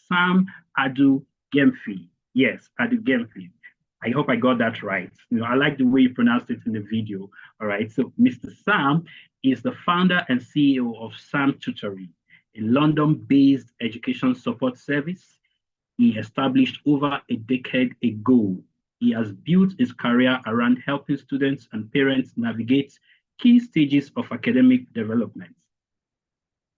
Sam Adu Gemfi. Yes, Adu Gemfi. I hope I got that right. I like the way you pronounced it in the video. All right. So Mr. Sam is the founder and CEO of Sam Tutoring, a London-based education support service he established over a decade ago. He has built his career around helping students and parents navigate key stages of academic development.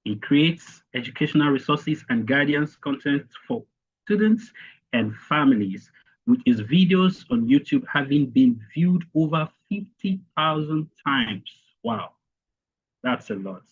He creates educational resources and guidance content for students and families, with his videos on YouTube having been viewed over 50,000 times. Wow, that's a lot.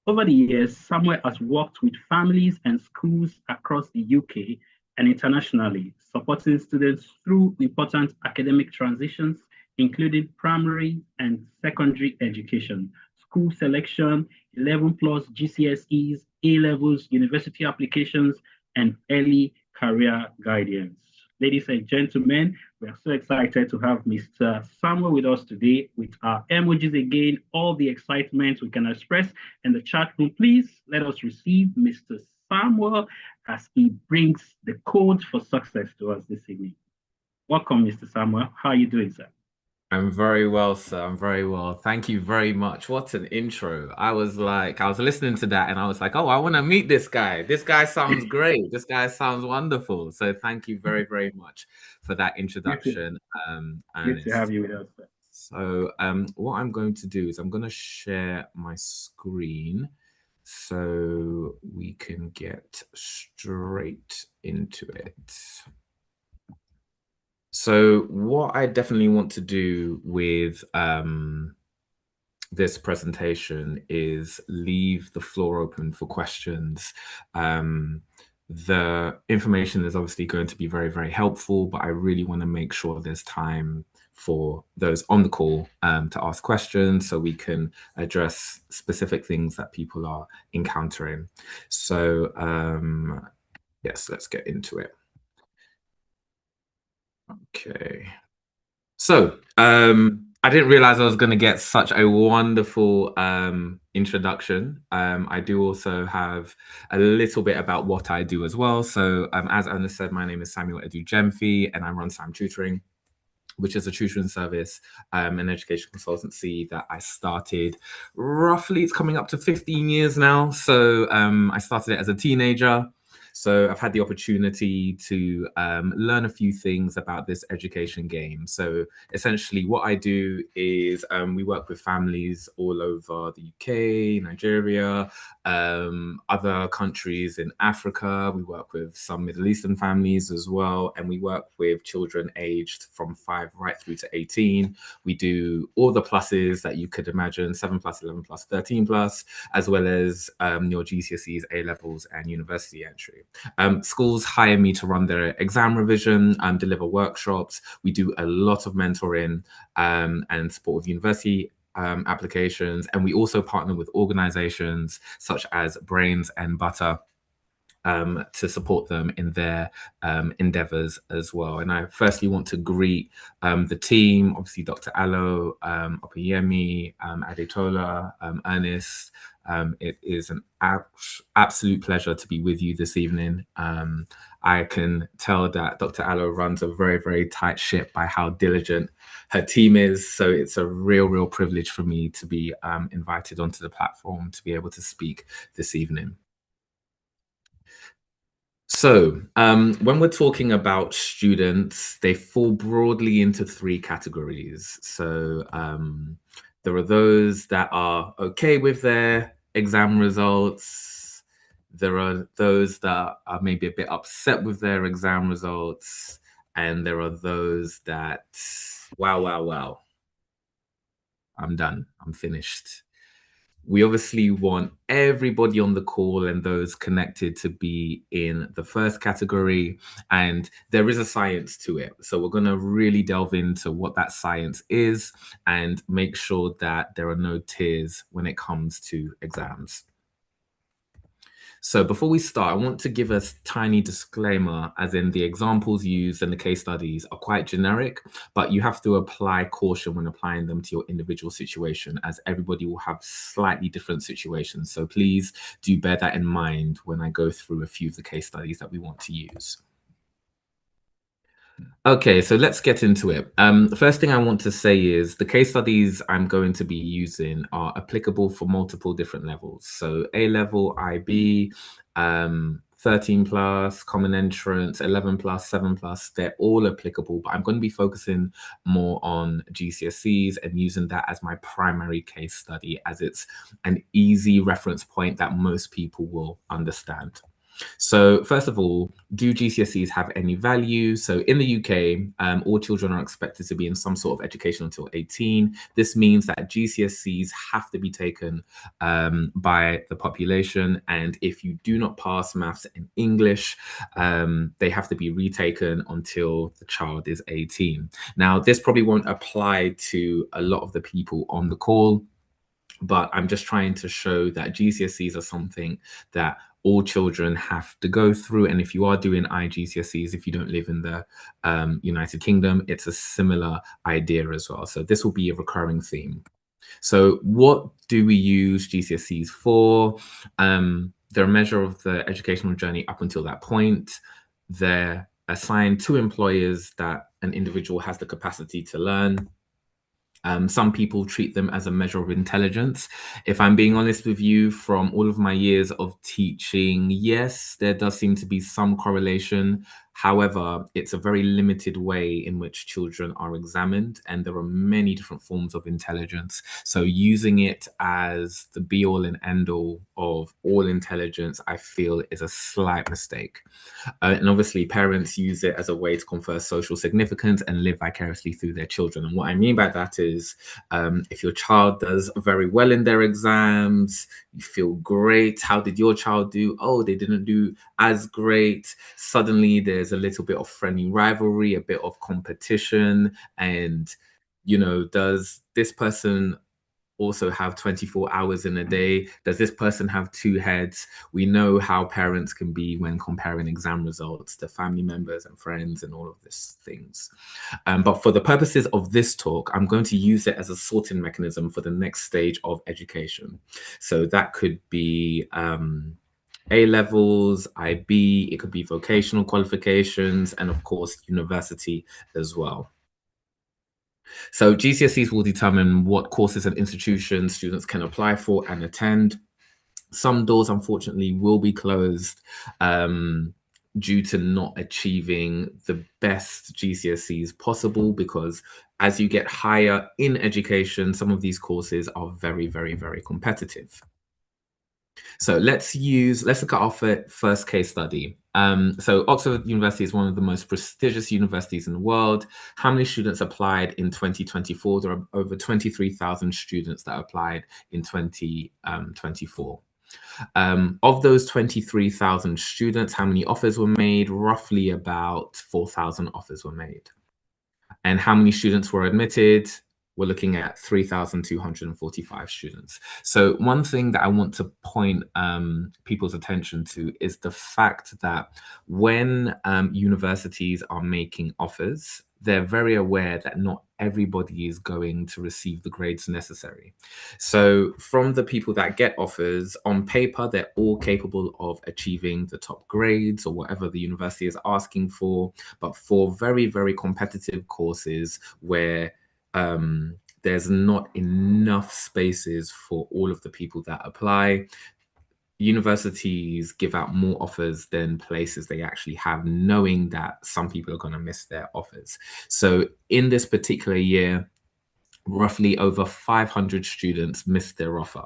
Over the years, Samuel has worked with families and schools across the UK and internationally, supporting students through important academic transitions, including primary and secondary education, school selection, 11 plus GCSEs, A levels, university applications, and early career guidance. Ladies and gentlemen, we are so excited to have Mr. Samuel with us today with our emojis again, all the excitement we can express in the chat room. Please let us receive Mr. Samuel as he brings the code for success to us this evening. Welcome, Mr. Samuel. How are you doing, sir? I'm very well, sir. I'm very well. Thank you very much. What an intro. I was listening to that and I was like, oh, I want to meet this guy. This guy sounds great. This guy sounds wonderful. So thank you very, very much for that introduction. Good to have you with us, sir. So what I'm going to do is I'm going to share my screen so we can get straight into it. So what I definitely want to do with this presentation is leave the floor open for questions. The information is obviously going to be very, very helpful, but I really want to make sure there's time for those on the call to ask questions so we can address specific things that people are encountering. So yes, let's get into it. Okay. So I didn't realize I was going to get such a wonderful introduction. I do also have a little bit about what I do as well. So as Anna said, my name is Samuel Edu Gemfi and I run Sam Tutoring, which is a tutoring service and education consultancy that I started roughly, it's coming up to 15 years now. So I started it as a teenager. So I've had the opportunity to learn a few things about this education game. So essentially what I do is we work with families all over the UK, Nigeria, other countries in Africa. We work with some Middle Eastern families as well. And we work with children aged from 5 right through to 18. We do all the pluses that you could imagine, 7 plus, 11 plus, 13 plus, as well as your GCSEs, A levels and university entry. Schools hire me to run their exam revision, deliver workshops. We do a lot of mentoring and support with university applications. And we also partner with organizations such as Brains and Butter to support them in their endeavors as well. And I firstly want to greet the team, obviously Dr. Alo, Opeyemi, Adetola, Ernest. It is an absolute pleasure to be with you this evening. I can tell that Dr. Alo runs a very, very tight ship by how diligent her team is. So it's a real privilege for me to be invited onto the platform to be able to speak this evening. So when we're talking about students, they fall broadly into 3 categories. So there are those that are okay with their exam results. There are those that are maybe a bit upset with their exam results. And there are those that, wow, I'm done, I'm finished. We obviously want everybody on the call and those connected to be in the first category, and there is a science to it. So we're going to really delve into what that science is and make sure that there are no tears when it comes to exams. So before we start, I want to give a tiny disclaimer, as in the examples used and the case studies are quite generic, but you have to apply caution when applying them to your individual situation, as everybody will have slightly different situations. So please do bear that in mind when I go through a few of the case studies that we want to use. Okay, so let's get into it. The first thing I want to say is the case studies I'm going to be using are applicable for multiple different levels. So A level, IB, 13 plus, common entrance, 11 plus, 7 plus, they're all applicable, but I'm going to be focusing more on GCSEs and using that as my primary case study, as it's an easy reference point that most people will understand. So first of all, do GCSEs have any value? So in the UK, all children are expected to be in some sort of education until 18. This means that GCSEs have to be taken by the population. And if you do not pass maths and English, they have to be retaken until the child is 18. Now, this probably won't apply to a lot of the people on the call, but I'm just trying to show that GCSEs are something that all children have to go through. And if you are doing IGCSEs, if you don't live in the United Kingdom, it's a similar idea as well. So this will be a recurring theme. So what do we use GCSEs for? They're a measure of the educational journey up until that point. They're assigned to employers that an individual has the capacity to learn. Some people treat them as a measure of intelligence. If I'm being honest with you, from all of my years of teaching, yes, there does seem to be some correlation. However, it's a very limited way in which children are examined, and there are many different forms of intelligence. So using it as the be all and end all of all intelligence, I feel, is a slight mistake. And obviously, parents use it as a way to confer social significance and live vicariously through their children. And what I mean by that is, if your child does very well in their exams, you feel great. How did your child do? Oh, they didn't do as great. Suddenly, there's a little bit of friendly rivalry, a bit of competition. And, does this person also have 24 hours in a day? Does this person have two heads? We know how parents can be when comparing exam results to family members and friends and all of these things. But for the purposes of this talk, I'm going to use it as a sorting mechanism for the next stage of education. So that could be A levels, IB, it could be vocational qualifications, and of course, university as well. So GCSEs will determine what courses and institutions students can apply for and attend. Some doors, unfortunately, will be closed due to not achieving the best GCSEs possible, because as you get higher in education, some of these courses are very, very, very competitive. So let's look at our first case study. So Oxford University is one of the most prestigious universities in the world. How many students applied in 2024? There are over 23,000 students that applied in 2024. Of those 23,000 students, how many offers were made? Roughly about 4,000 offers were made. And how many students were admitted? We're looking at 3,245 students. So one thing that I want to point people's attention to is the fact that when universities are making offers, they're very aware that not everybody is going to receive the grades necessary. So from the people that get offers, on paper, they're all capable of achieving the top grades or whatever the university is asking for. But for very, very competitive courses where there's not enough spaces for all of the people that apply, universities give out more offers than places they actually have, knowing that some people are going to miss their offers. So in this particular year, roughly over 500 students missed their offer.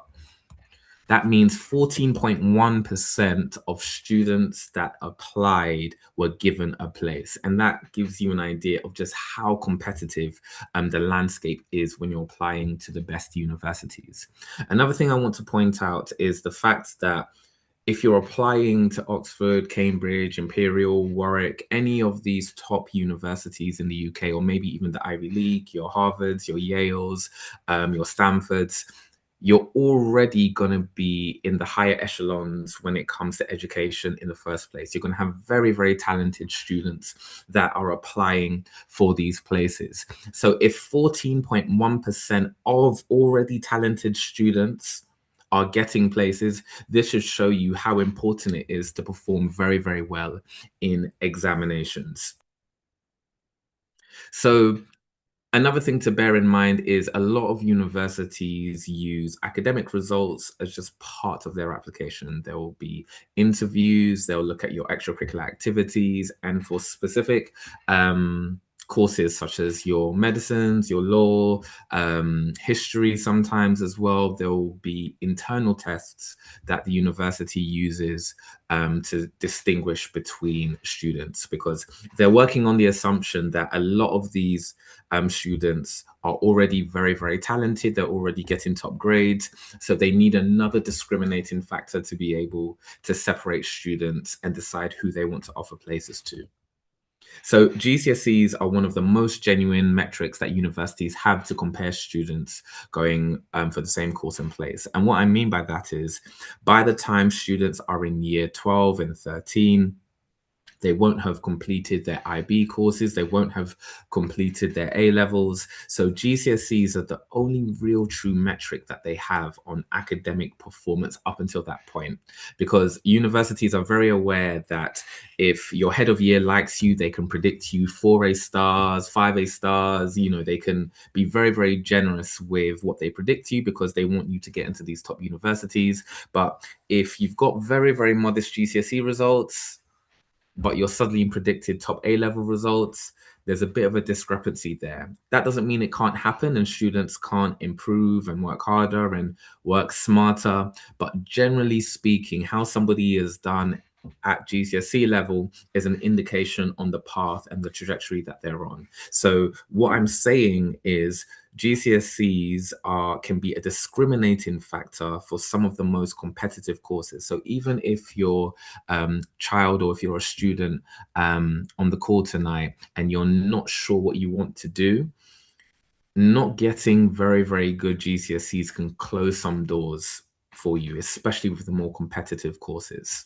That means 14.1% of students that applied were given a place. And that gives you an idea of just how competitive the landscape is when you're applying to the best universities. Another thing I want to point out is the fact that if you're applying to Oxford, Cambridge, Imperial, Warwick, any of these top universities in the UK, or maybe even the Ivy League, your Harvards, your Yales, your Stanfords, you're already going to be in the higher echelons when it comes to education in the first place. You're going to have very, very talented students that are applying for these places. So if 14.1% of already talented students are getting places, this should show you how important it is to perform very, very well in examinations. So another thing to bear in mind is a lot of universities use academic results as just part of their application. There will be interviews, they'll look at your extracurricular activities, and for specific courses such as your medicines, your law, history sometimes as well, there will be internal tests that the university uses to distinguish between students, because they're working on the assumption that a lot of these students are already very, very talented. They're already getting top grades. So they need another discriminating factor to be able to separate students and decide who they want to offer places to. So GCSEs are one of the most genuine metrics that universities have to compare students going for the same course and place. And what I mean by that is, by the time students are in year 12 and 13, they won't have completed their IB courses. They won't have completed their A levels. So GCSEs are the only real true metric that they have on academic performance up until that point, because universities are very aware that if your head of year likes you, they can predict you 4A stars, 5A stars. You know, they can be very, very generous with what they predict you because they want you to get into these top universities. But if you've got very, very modest GCSE results, but you're suddenly predicted top A level results, there's a bit of a discrepancy there. That doesn't mean it can't happen and students can't improve and work harder and work smarter. But generally speaking, how somebody is done at GCSE level is an indication on the path and the trajectory that they're on. So what I'm saying is GCSEs can be a discriminating factor for some of the most competitive courses. So even if your child, or if you're a student on the call tonight and you're not sure what you want to do, not getting very, very good GCSEs can close some doors for you, especially with the more competitive courses.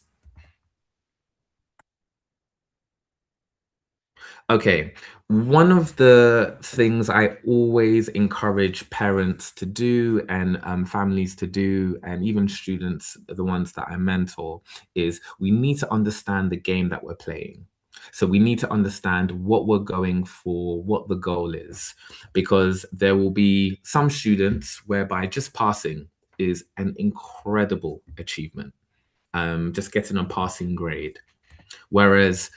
Okay, one of the things I always encourage parents to do and families to do, and even students, the ones that I mentor, is we need to understand the game that we're playing. So we need to understand what we're going for, what the goal is, because there will be some students whereby just passing is an incredible achievement, just getting a passing grade. Whereas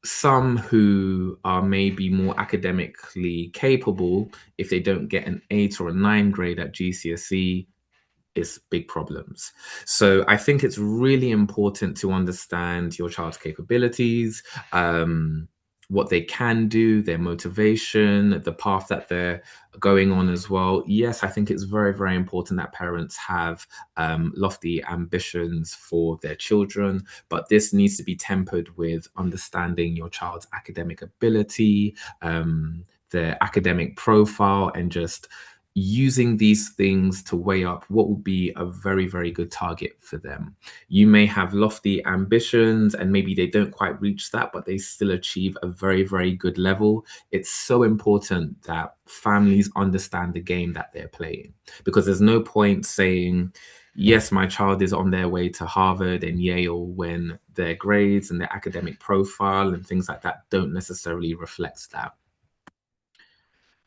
some who are maybe more academically capable, if they don't get an 8 or a 9 grade at GCSE, it's big problems. So I think it's really important to understand your child's capabilities, what they can do, their motivation, the path that they're going on as well. Yes, I think it's very, very important that parents have lofty ambitions for their children, but this needs to be tempered with understanding your child's academic ability, their academic profile, and just using these things to weigh up what would be a very, very good target for them. You may have lofty ambitions and maybe they don't quite reach that, but they still achieve a very, very good level. It's so important that families understand the game that they're playing, because there's no point saying, yes, my child is on their way to Harvard and Yale, when their grades and their academic profile and things like that don't necessarily reflect that.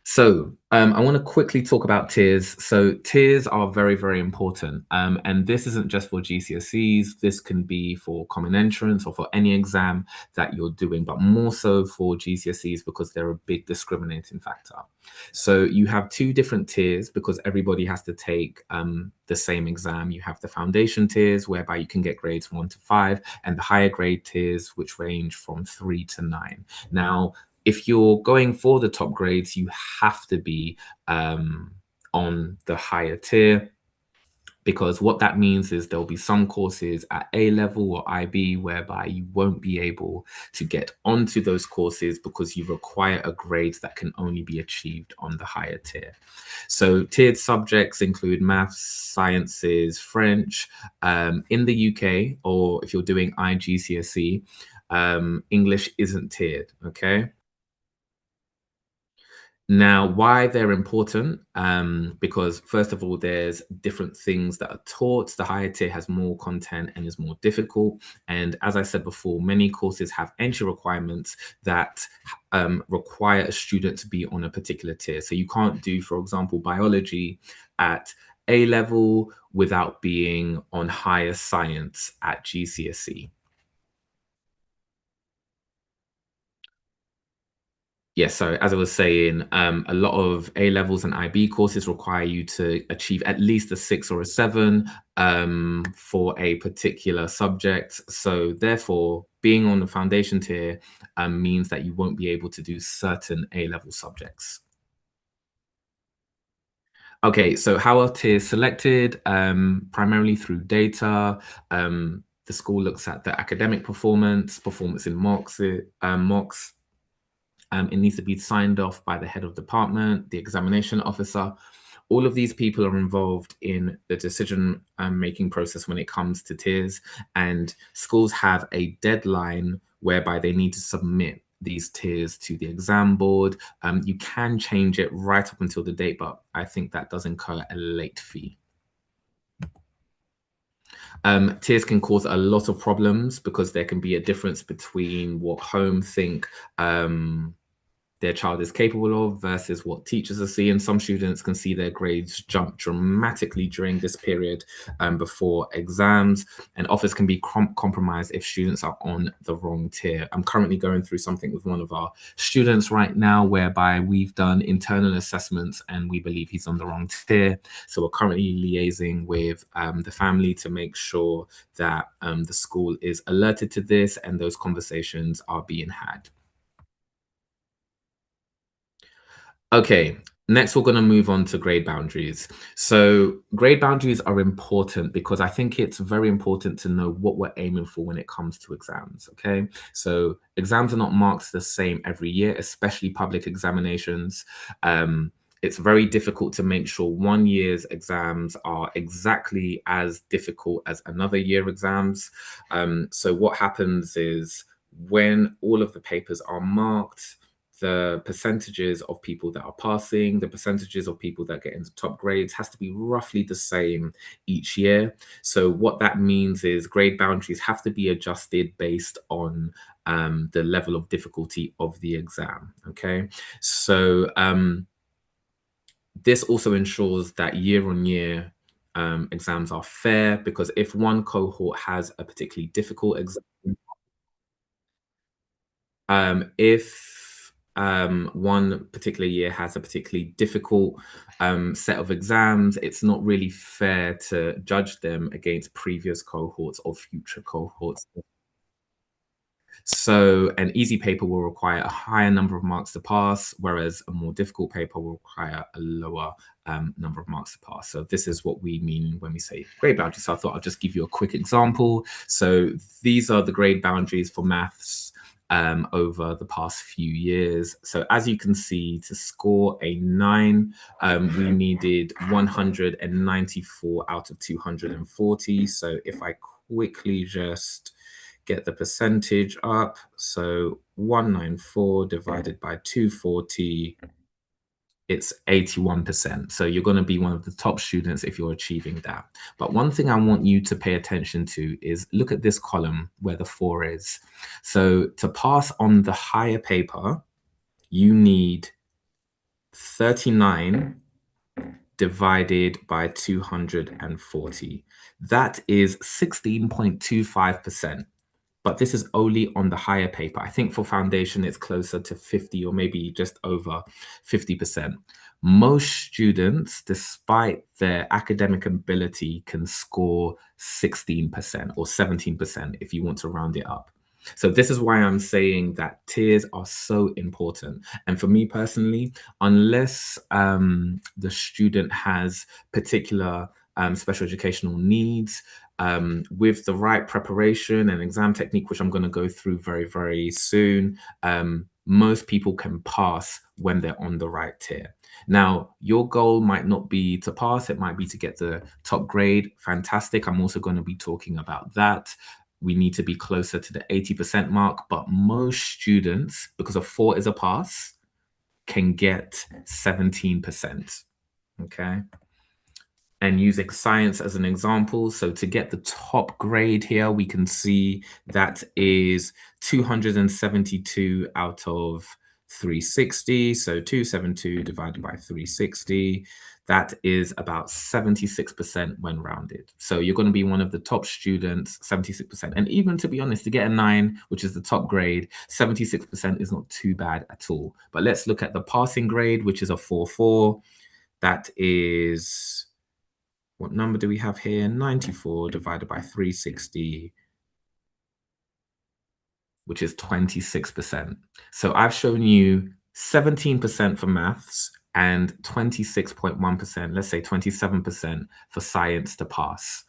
So I want to quickly talk about tiers. So tiers are very, very important. And this isn't just for GCSEs. This can be for common entrance or for any exam that you're doing, but more so for GCSEs because they're a big discriminating factor. So you have two different tiers because everybody has to take the same exam. You have the foundation tiers, whereby you can get grades 1 to 5, and the higher grade tiers, which range from 3 to 9. Now, if you're going for the top grades, you have to be on the higher tier. because what that means is there'll be some courses at A level or IB whereby you won't be able to get onto those courses because you require a grade that can only be achieved on the higher tier. So tiered subjects include maths, sciences, French. In the UK, or if you're doing IGCSE, English isn't tiered, okay? Now, why they're important? Because first of all, there's different things that are taught. The higher tier has more content and is more difficult. And as I said before, many courses have entry requirements that require a student to be on a particular tier. So you can't do, for example, biology at A level without being on higher science at GCSE. Yes, so as I was saying, a lot of A levels and IB courses require you to achieve at least a 6 or a 7 for a particular subject. So therefore, being on the foundation tier means that you won't be able to do certain A level subjects. Okay, so how are tiers selected? Primarily through data. The school looks at the academic performance in mocks. It needs to be signed off by the head of department, the examination officer. All of these people are involved in the decision making process when it comes to tiers, and schools have a deadline whereby they need to submit these tiers to the exam board. You can change it right up until the date, but I think that does incur a late fee. Tiers can cause a lot of problems because there can be a difference between what home think their child is capable of versus what teachers are seeing. Some students can see their grades jump dramatically during this period before exams, and offers can be compromised if students are on the wrong tier. I'm currently going through something with one of our students right now whereby we've done internal assessments and we believe he's on the wrong tier. So we're currently liaising with the family to make sure that the school is alerted to this and those conversations are being had. Okay, next we're going to move on to grade boundaries. So grade boundaries are important because I think it's very important to know what we're aiming for when it comes to exams, okay? So exams are not marked the same every year, especially public examinations. It's very difficult to make sure one year's exams are exactly as difficult as another year exams. So what happens is when all of the papers are marked, the percentages of people that are passing, the percentages of people that get into top grades has to be roughly the same each year. So what that means is grade boundaries have to be adjusted based on the level of difficulty of the exam. Okay, so this also ensures that year on year exams are fair, because if one cohort has a particularly difficult exam, if one particular year has a particularly difficult set of exams, it's not really fair to judge them against previous cohorts or future cohorts. So an easy paper will require a higher number of marks to pass, whereas a more difficult paper will require a lower number of marks to pass. So this is what we mean when we say grade boundaries. So I thought I'll just give you a quick example. So these are the grade boundaries for maths over the past few years. So as you can see, to score a 9, we needed 194 out of 240. So if I quickly just get the percentage up, so 194 divided by 240, it's 81%. So you're going to be one of the top students if you're achieving that. But one thing I want you to pay attention to is look at this column where the 4 is. So to pass on the higher paper, you need 39 divided by 240. That is 16.25%. But this is only on the higher paper. I think for foundation, it's closer to 50 or maybe just over 50%. Most students, despite their academic ability, can score 16% or 17% if you want to round it up. So this is why I'm saying that tiers are so important. And for me personally, unless the student has particular special educational needs, with the right preparation and exam technique, which I'm going to go through very, very soon, most people can pass when they're on the right tier. Now, your goal might not be to pass, it might be to get the top grade. Fantastic. I'm also going to be talking about that. We need to be closer to the 80% mark, but most students, because a 4 is a pass, can get 17%. Okay. And using science as an example. So to get the top grade here, we can see that is 272 out of 360. So 272 divided by 360, that is about 76% when rounded. So you're going to be one of the top students, 76%. And even to be honest, to get a 9, which is the top grade, 76% is not too bad at all. But let's look at the passing grade, which is a 4.4. That is, what number do we have here? 94 divided by 360, which is 26%. So I've shown you 17% for maths and 26.1%, let's say 27% for science to pass.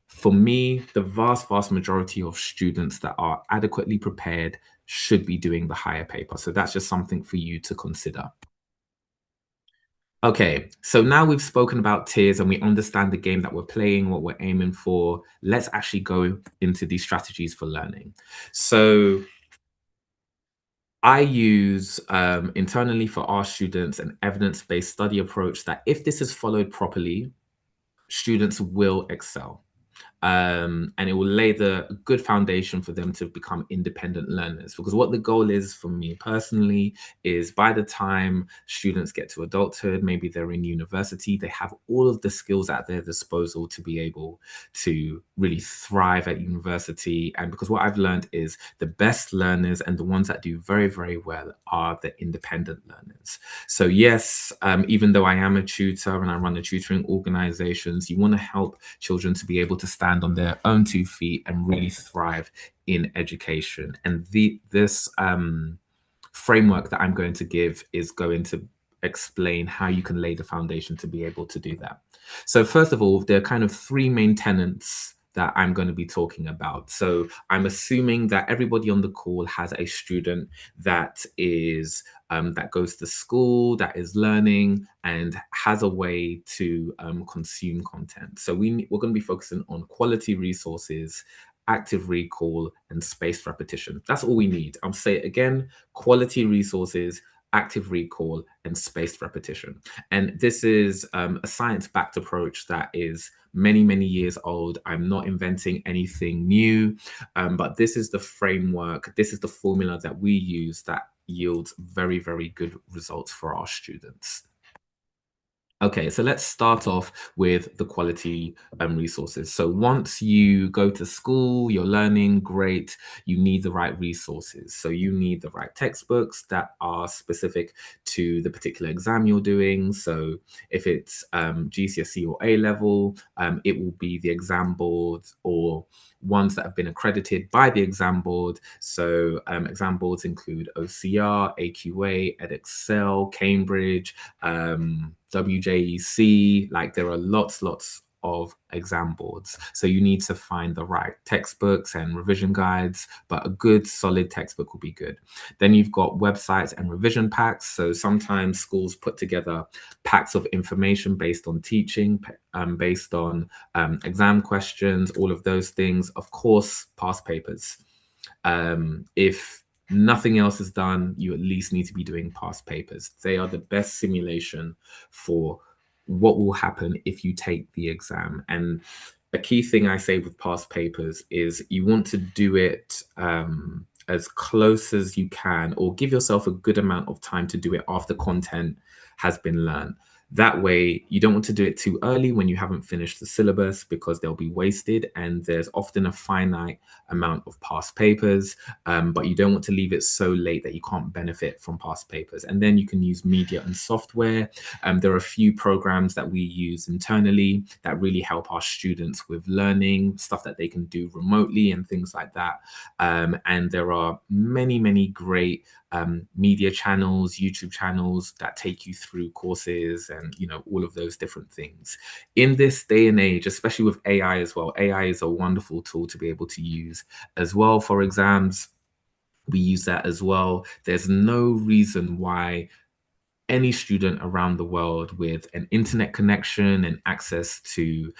For me, the vast, vast majority of students that are adequately prepared should be doing the higher paper. So that's just something for you to consider. Okay, so now we've spoken about tiers and we understand the game that we're playing, what we're aiming for. Let's actually go into these strategies for learning. So I use internally for our students an evidence-based study approach that if this is followed properly, students will excel. And it will lay the good foundation for them to become independent learners. Because what the goal is for me personally is by the time students get to adulthood, maybe they're in university, they have all of the skills at their disposal to be able to really thrive at university. And because what I've learned is the best learners and the ones that do very, very well are the independent learners. So yes, even though I am a tutor and I run a tutoring organizations, you want to help children to be able to stand on their own 2 feet and really thrive in education. And this framework that I'm going to give is going to explain how you can lay the foundation to be able to do that. So first of all, there are kind of 3 main tenets that I'm going to be talking about. So I'm assuming that everybody on the call has a student that is that goes to school, that is learning, and has a way to consume content. So we're going to be focusing on quality resources, active recall, and spaced repetition. That's all we need. I'll say it again: quality resources, active recall, and spaced repetition. And this is a science-backed approach that is many, many years old. I'm not inventing anything new, but this is the framework, this is the formula that we use that yields very, very good results for our students. Okay, so let's start off with the quality resources. So once you go to school, you're learning, great, you need the right resources. So you need the right textbooks that are specific to the particular exam you're doing. So if it's GCSE or A level, it will be the exam boards or ones that have been accredited by the exam board. So exam boards include OCR, AQA, EdExcel, Cambridge, WJEC. Like there are lots of exam boards. So you need to find the right textbooks and revision guides, but a good solid textbook will be good. Then you've got websites and revision packs. So sometimes schools put together packs of information based on teaching, based on exam questions, all of those things. Of course, past papers. If nothing else is done, you at least need to be doing past papers. They are the best simulation for what will happen if you take the exam. And a key thing I say with past papers is you want to do it as close as you can, or give yourself a good amount of time to do it after content has been learned. That way, you don't want to do it too early when you haven't finished the syllabus, because they'll be wasted, and there's often a finite amount of past papers, but you don't want to leave it so late that you can't benefit from past papers. And then you can use media and software. There are a few programs that we use internally that really help our students with learning, stuff that they can do remotely and things like that. And there are many, many great media channels, YouTube channels that take you through courses and and, you know, all of those different things. In this day and age, especially with AI as well, AI is a wonderful tool to be able to use as well for exams. We use that as well. There's no reason why any student around the world with an internet connection and access to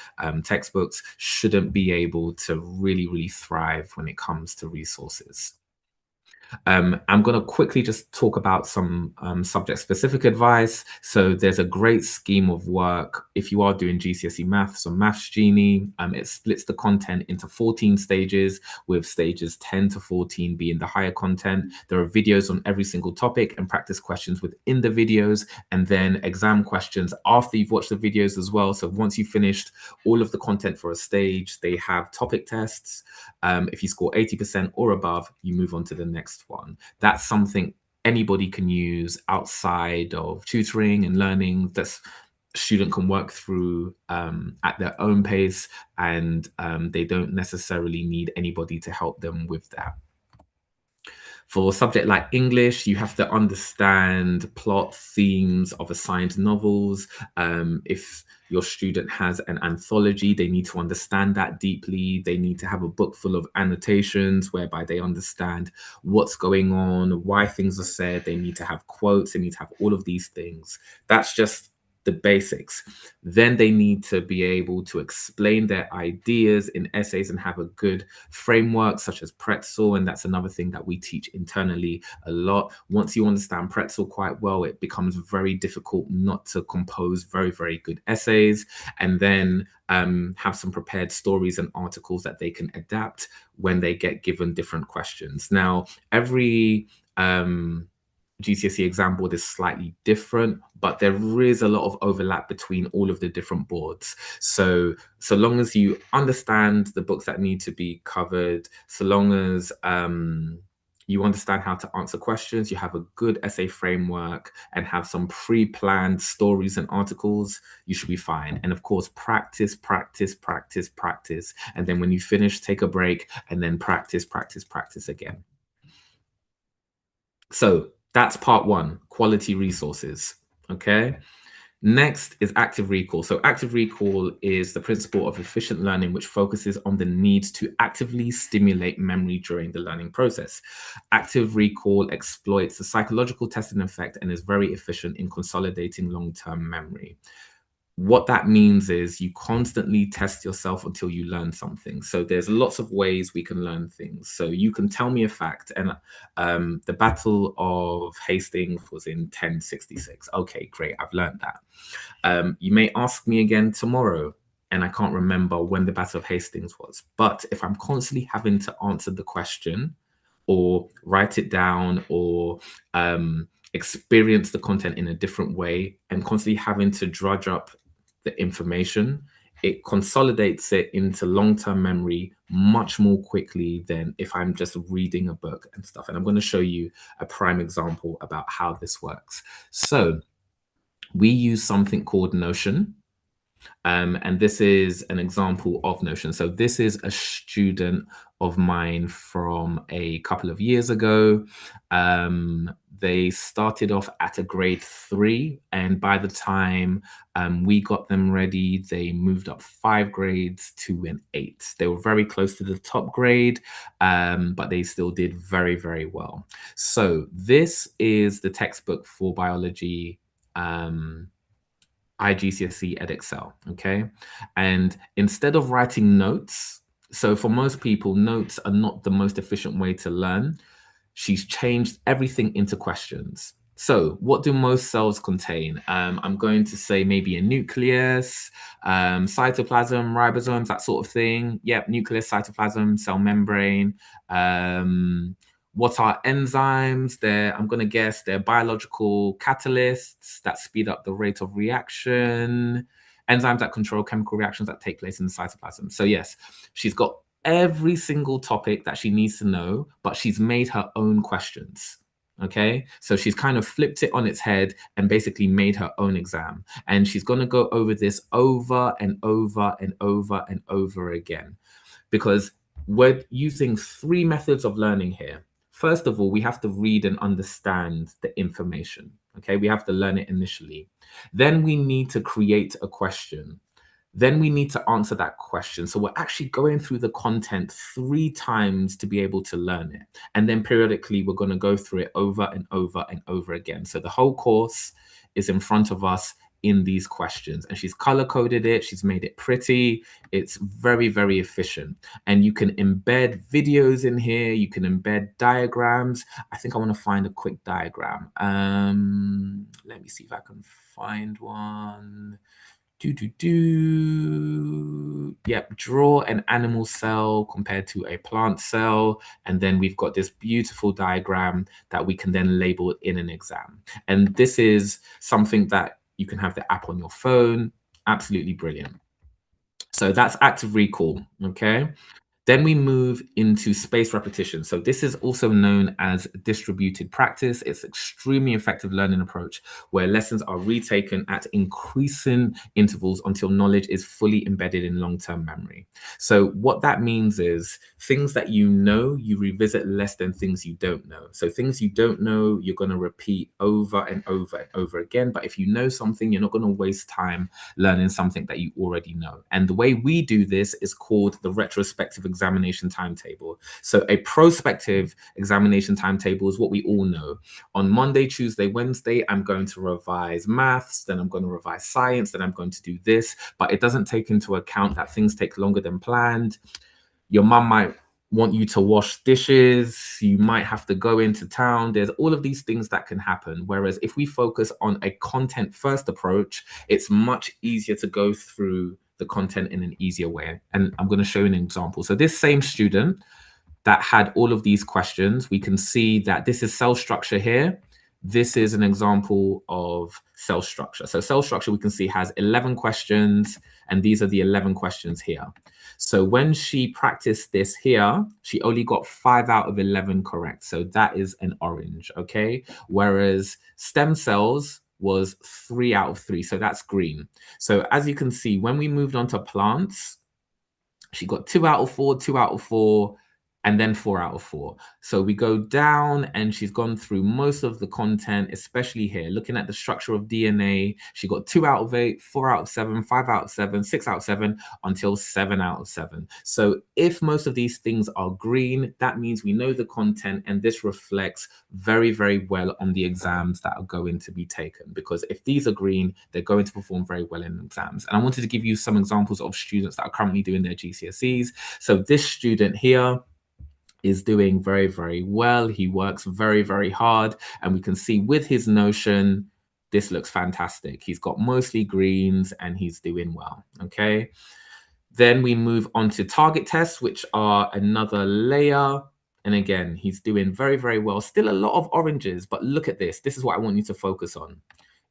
textbooks shouldn't be able to really, really thrive when it comes to resources. I'm going to quickly just talk about some subject-specific advice. So there's a great scheme of work if you are doing GCSE maths or Maths Genie. It splits the content into 14 stages, with stages 10 to 14 being the higher content. There are videos on every single topic and practice questions within the videos, and then exam questions after you've watched the videos as well. So once you've finished all of the content for a stage, they have topic tests. If you score 80% or above, you move on to the next one. That's something anybody can use outside of tutoring and learning. That student can work through at their own pace, and they don't necessarily need anybody to help them with that. For a subject like English, you have to understand plot, themes of assigned novels. If your student has an anthology, they need to understand that deeply. They need to have a book full of annotations whereby they understand what's going on, why things are said. They need to have quotes. They need to have all of these things. That's just the basics. Then they need to be able to explain their ideas in essays and have a good framework such as Pretzel. And that's another thing that we teach internally a lot. Once you understand Pretzel quite well, it becomes very difficult not to compose very, very good essays, and then have some prepared stories and articles that they can adapt when they get given different questions. Now, every GCSE exam board is slightly different, but there is a lot of overlap between all of the different boards. So long as you understand the books that need to be covered, so long as you understand how to answer questions, you have a good essay framework, and have some pre-planned stories and articles, you should be fine. And of course, practice, practice, practice, practice. And then when you finish, take a break and then practice, practice, practice again. So that's part one, quality resources. Okay. Next is active recall. So active recall is the principle of efficient learning, which focuses on the need to actively stimulate memory during the learning process. Active recall exploits the psychological testing effect and is very efficient in consolidating long-term memory. What that means is you constantly test yourself until you learn something. So there's lots of ways we can learn things. So you can tell me a fact, and the Battle of Hastings was in 1066. Okay, great, I've learned that. You may ask me again tomorrow, and I can't remember when the Battle of Hastings was. But if I'm constantly having to answer the question or write it down or experience the content in a different way and constantly having to drudge up the information, it consolidates it into long-term memory much more quickly than if I'm just reading a book and stuff. And I'm going to show you a prime example about how this works. So we use something called Notion. And this is an example of Notion. So this is a student of mine from a couple of years ago. They started off at a grade 3, and by the time we got them ready, they moved up 5 grades to an 8. They were very close to the top grade, but they still did very, very well. So this is the textbook for biology iGCSE Edexcel, okay? And instead of writing notes, so for most people, notes are not the most efficient way to learn. She's changed everything into questions. So what do most cells contain? I'm going to say maybe a nucleus, cytoplasm, ribosomes, that sort of thing. Yep, nucleus, cytoplasm, cell membrane. What are enzymes? I'm going to guess they're biological catalysts that speed up the rate of reaction. Enzymes that control chemical reactions that take place in the cytoplasm. So yes, she's got every single topic that she needs to know, but she's made her own questions. Okay, so she's kind of flipped it on its head and basically made her own exam. And she's going to go over this over and over and over and over again, because we're using 3 methods of learning here. First of all, we have to read and understand the information. Okay, we have to learn it initially. Then we need to create a question. Then we need to answer that question. So we're actually going through the content 3 times to be able to learn it. And then periodically, we're going to go through it over and over and over again. So the whole course is in front of us in these questions. And she's color coded it. She's made it pretty. It's very, very efficient. And you can embed videos in here. You can embed diagrams. I think I want to find a quick diagram. Let me see if I can find one. Yep, draw an animal cell compared to a plant cell. And then we've got this beautiful diagram that we can then label in an exam. And this is something that you can have the app on your phone. Absolutely brilliant. So that's active recall, okay? Then we move into spaced repetition. So this is also known as distributed practice. It's extremely effective learning approach where lessons are retaken at increasing intervals until knowledge is fully embedded in long-term memory. So what that means is things that you know, you revisit less than things you don't know. So things you don't know, you're going to repeat over and over and over again. But if you know something, you're not going to waste time learning something that you already know. And the way we do this is called the retrospective examination timetable. So a prospective examination timetable is what we all know. On Monday, Tuesday, Wednesday, I'm going to revise maths, then I'm going to revise science, then I'm going to do this, but it doesn't take into account that things take longer than planned. Your mum might want you to wash dishes, you might have to go into town. There's all of these things that can happen. Whereas if we focus on a content first approach, it's much easier to go through the content in an easier way. And I'm going to show you an example. So this same student that had all of these questions, we can see that this is cell structure here. This is an example of cell structure. So cell structure, we can see has 11 questions, and these are the 11 questions here. So when she practiced this here, she only got 5 out of 11 correct. So that is an orange, okay? Whereas stem cells was 3 out of 3. So that's green. So as you can see, when we moved on to plants, she got 2 out of 4, 2 out of 4, and then 4 out of 4. So we go down and she's gone through most of the content, especially here, looking at the structure of DNA. She got 2 out of 8, 4 out of 7, 5 out of 7, 6 out of 7, until 7 out of 7. So if most of these things are green, that means we know the content, and this reflects very, very well on the exams that are going to be taken. Because if these are green, they're going to perform very well in exams. And I wanted to give you some examples of students that are currently doing their GCSEs. So this student here is doing very, very well. He works very, very hard. And we can see with his Notion, this looks fantastic. He's got mostly greens and he's doing well, okay? Then we move on to target tests, which are another layer. And again, he's doing very, very well. Still a lot of oranges, but look at this. This is what I want you to focus on.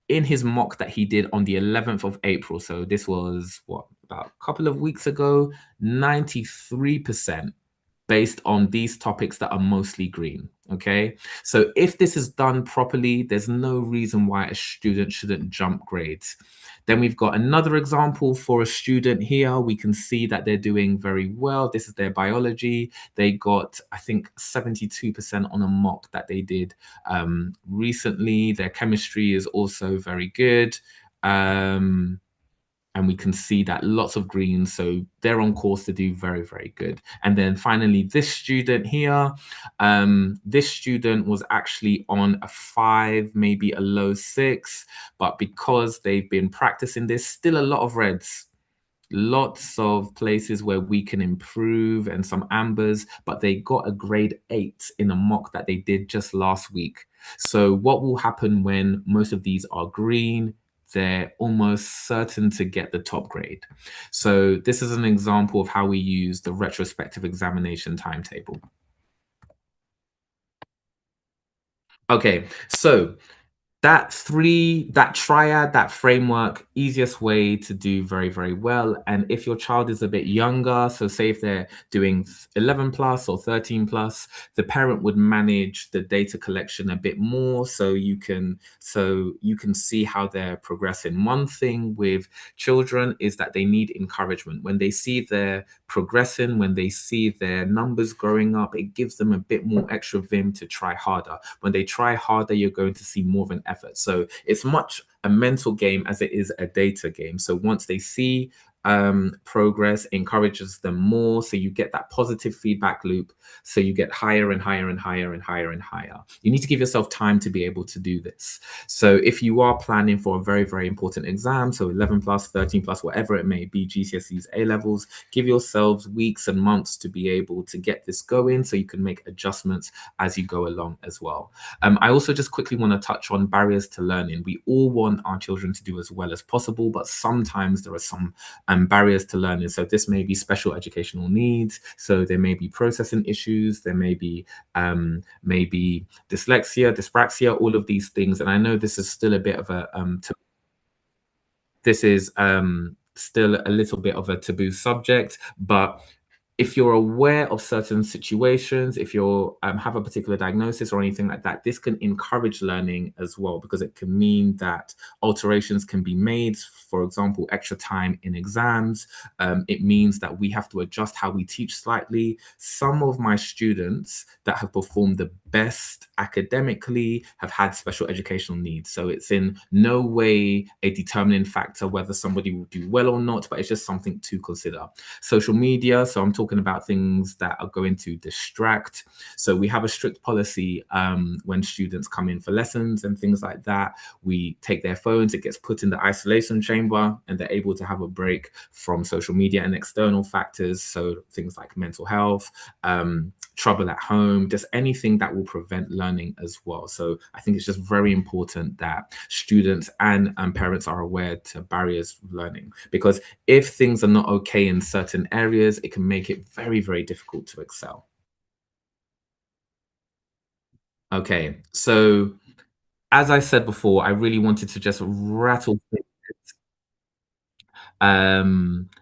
In his mock that he did on the 11th of April, so this was, what, about a couple of weeks ago, 93% based on these topics that are mostly green, okay? So if this is done properly, there's no reason why a student shouldn't jump grades. Then we've got another example for a student here. We can see that they're doing very well. This is their biology. They got, I think, 72% on a mock that they did recently. Their chemistry is also very good. And we can see that lots of greens, so they're on course to do very, very good. And then finally, this student here, this student was actually on a 5, maybe a low 6, but because they've been practicing this, still a lot of reds. Lots of places where we can improve and some ambers, but they got a grade 8 in a mock that they did just last week. So what will happen when most of these are green? They're almost certain to get the top grade. So this is an example of how we use the retrospective examination timetable. Okay, so that triad, that framework, easiest way to do very, very well. And if your child is a bit younger, so say if they're doing 11 plus or 13 plus, the parent would manage the data collection a bit more so you can see how they're progressing. One thing with children is that they need encouragement. When they see they're progressing, when they see their numbers growing up, it gives them a bit more extra vim to try harder. When they try harder, you're going to see more of an effort. So it's much a mental game as it is a data game. So once they see progress, encourages them more, so you get that positive feedback loop, so you get higher and higher and higher and higher and higher. You need to give yourself time to be able to do this. So if you are planning for a very, very important exam, so 11 plus, 13 plus, whatever it may be, GCSEs, A levels, give yourselves weeks and months to be able to get this going, so you can make adjustments as you go along as well. I also just quickly want to touch on barriers to learning. We all want our children to do as well as possible, but sometimes there are some barriers to learning. So this may be special educational needs. So there may be processing issues. There may be maybe dyslexia, dyspraxia, all of these things. And I know this is still a bit of a this is still a little bit of a taboo subject, but if you're aware of certain situations, if you have a particular diagnosis or anything like that, this can encourage learning as well, because it can mean that alterations can be made. For example, extra time in exams. It means that we have to adjust how we teach slightly. Some of my students that have performed the best academically have had special educational needs. So it's in no way a determining factor whether somebody will do well or not, but it's just something to consider. Social media, so I'm talking about things that are going to distract. So we have a strict policy when students come in for lessons and things like that. We take their phones, it gets put in the isolation chamber, and they're able to have a break from social media and external factors. So things like mental health, trouble at home, just anything that will prevent learning as well. So I think it's just very important that students and parents are aware to barriers of learning, because if things are not okay in certain areas, it can make it very, very difficult to excel. Okay, so as I said before, I really wanted to just rattle through.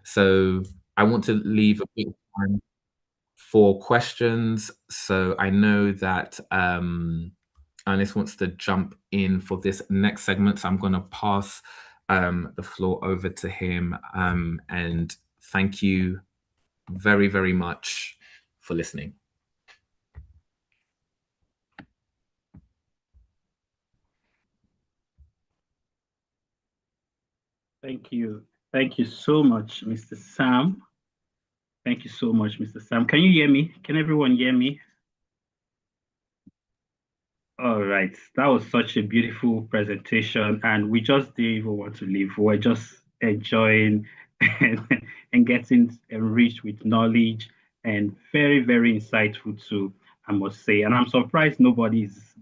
So I want to leave a bit of time for questions. So I know that Ernest wants to jump in for this next segment. So I'm going to pass the floor over to him. And thank you very, very much for listening. Thank you. Thank you so much, Mr. Sam. Thank you so much, Mr. Sam. Can you hear me? Can everyone hear me? All right. That was such a beautiful presentation, and we just didn't even want to leave. We're just enjoying and getting enriched with knowledge, and very, very insightful too, I must say. And I'm surprised nobody's,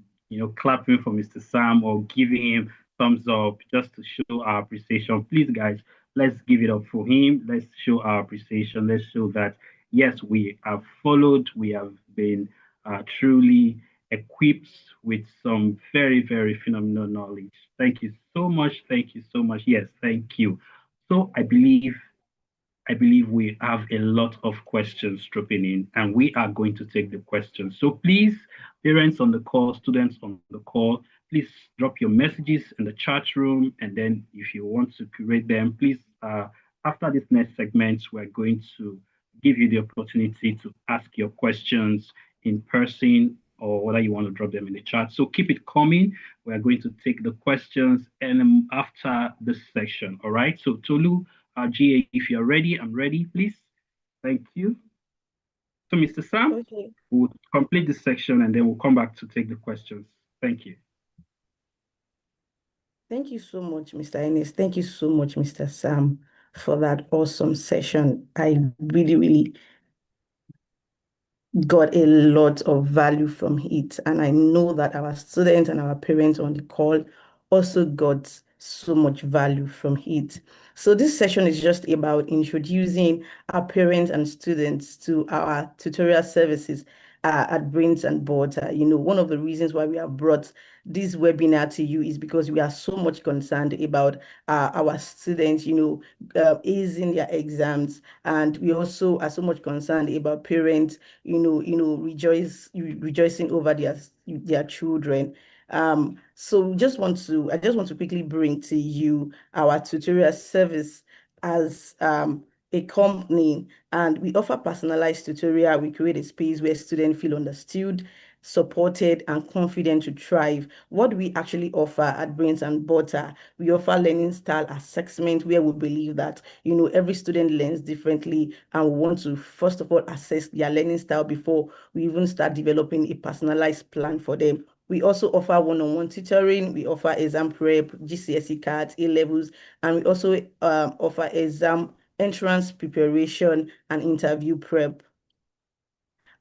clapping for Mr. Sam or giving him thumbs up just to show our appreciation. Please, guys, let's give it up for him. Let's show our appreciation. Let's show that, yes, we have followed, we have been truly equipped with some very, very phenomenal knowledge. Thank you so much. Thank you so much. Yes, thank you. So I believe we have a lot of questions dropping in, and we are going to take the questions. So please, parents on the call, students on the call, please drop your messages in the chat room. And then if you want to create them, please, after this next segment, we're going to give you the opportunity to ask your questions in person, or whether you want to drop them in the chat. So keep it coming. We're going to take the questions and after this section. All right. So Tolu, GA, if you're ready, I'm ready, please. Thank you. So, Mr. Sam, Okay. we'll complete this section and then we'll come back to take the questions. Thank you. Thank you so much, Mr. Ennis. Thank you so much, Mr. Sam, for that awesome session. I really, really got a lot of value from it. And I know that our students and our parents on the call also got so much value from it. So this session is just about introducing our parents and students to our tutorial services at Brains and Butter. One of the reasons why we have brought this webinar to you is because we are so much concerned about our students, acing their exams. And we also are so much concerned about parents, rejoicing over their children. So I just want to quickly bring to you our tutorial service as a company, and we offer personalized tutorial. We create a space where students feel understood, supported, and confident to thrive. What do we actually offer at Brains and Butter? We offer learning style assessment, where we believe that, every student learns differently, and we want to, first of all, assess their learning style before we even start developing a personalized plan for them. We also offer one-on-one tutoring. We offer exam prep, GCSE cards, A-levels, and we also offer exam entrance preparation and interview prep.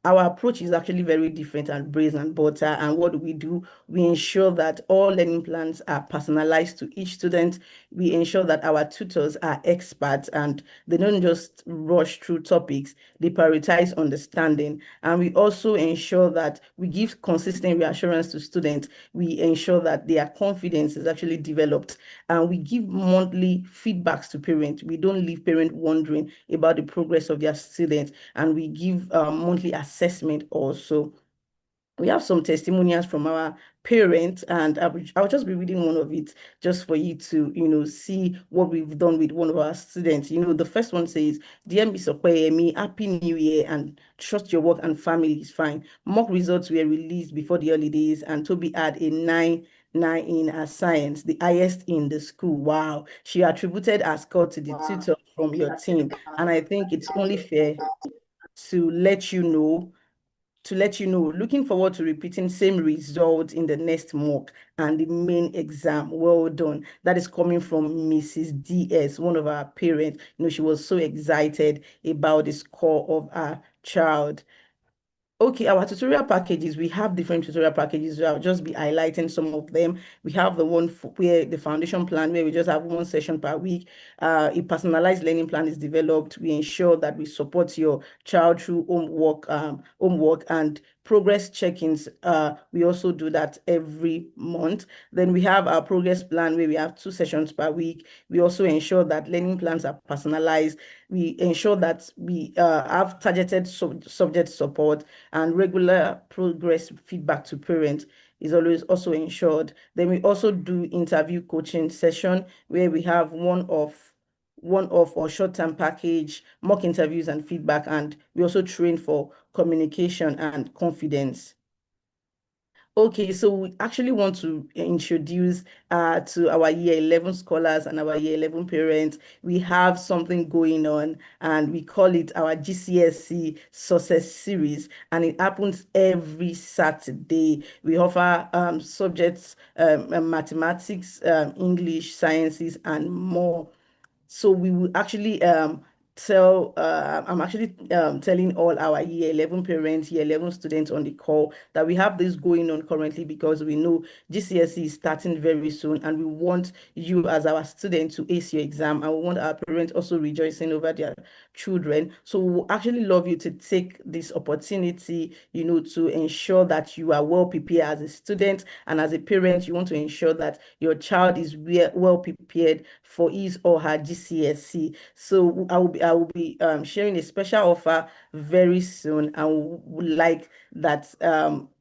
Our approach is actually very different at Brains and Butter. And what do? We ensure that all learning plans are personalized to each student. We ensure that our tutors are experts and they don't just rush through topics, they prioritize understanding. And we also ensure that we give consistent reassurance to students. We ensure that their confidence is actually developed. And we give monthly feedbacks to parents. We don't leave parents wondering about the progress of their students. And we give monthly assessment also. We have some testimonials from our parents, and I'll just be reading one of it just for you to, see what we've done with one of our students. The first one says, "Dear Miss Okoyemi, Happy New Year and trust your work and family is fine. Mock results were released before the holidays, and Toby had a 9 in her science, the highest in the school. Wow." She attributed her score to the tutor from your team, and I think it's only fair to let you know looking forward to repeating same results in the next mock and the main exam. Well done. That is coming from Mrs. DS, one of our parents. She was so excited about the score of our child. Okay, our tutorial packages, we have different tutorial packages. I'll just be highlighting some of them. We have the one where the foundation plan, where we just have one session per week. A personalized learning plan is developed. We ensure that we support your child through homework and progress check-ins. We also do that every month. Then we have our progress plan, where we have 2 sessions per week. We also ensure that learning plans are personalized. We ensure that we have targeted subject support, and regular progress feedback to parents is always also ensured. Then we also do interview coaching session, where we have one-off or short-term package, mock interviews and feedback, and we also train for communication and confidence. Okay, so we actually want to introduce to our year 11 scholars and our year 11 parents. We have something going on, and we call it our GCSE Success Series, and it happens every Saturday. We offer subjects, mathematics, English, sciences, and more. So we will actually I'm actually telling all our year 11 parents, year 11 students on the call that we have this going on currently, because we know GCSE is starting very soon, and we want you as our student to ace your exam, and we want our parents also rejoicing over their children. So we actually love you to take this opportunity, to ensure that you are well prepared as a student, and as a parent, you want to ensure that your child is well prepared for his or her GCSE. So I will be sharing a special offer very soon, and would like that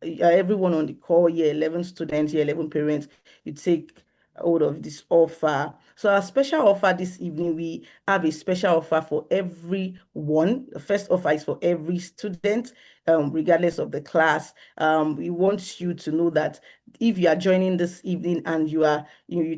everyone on the call, year 11 students, year 11 parents, you take hold of this offer. So our special offer this evening, we have a special offer for everyone. The first offer is for every student, regardless of the class. We want you to know that if you are joining this evening and you're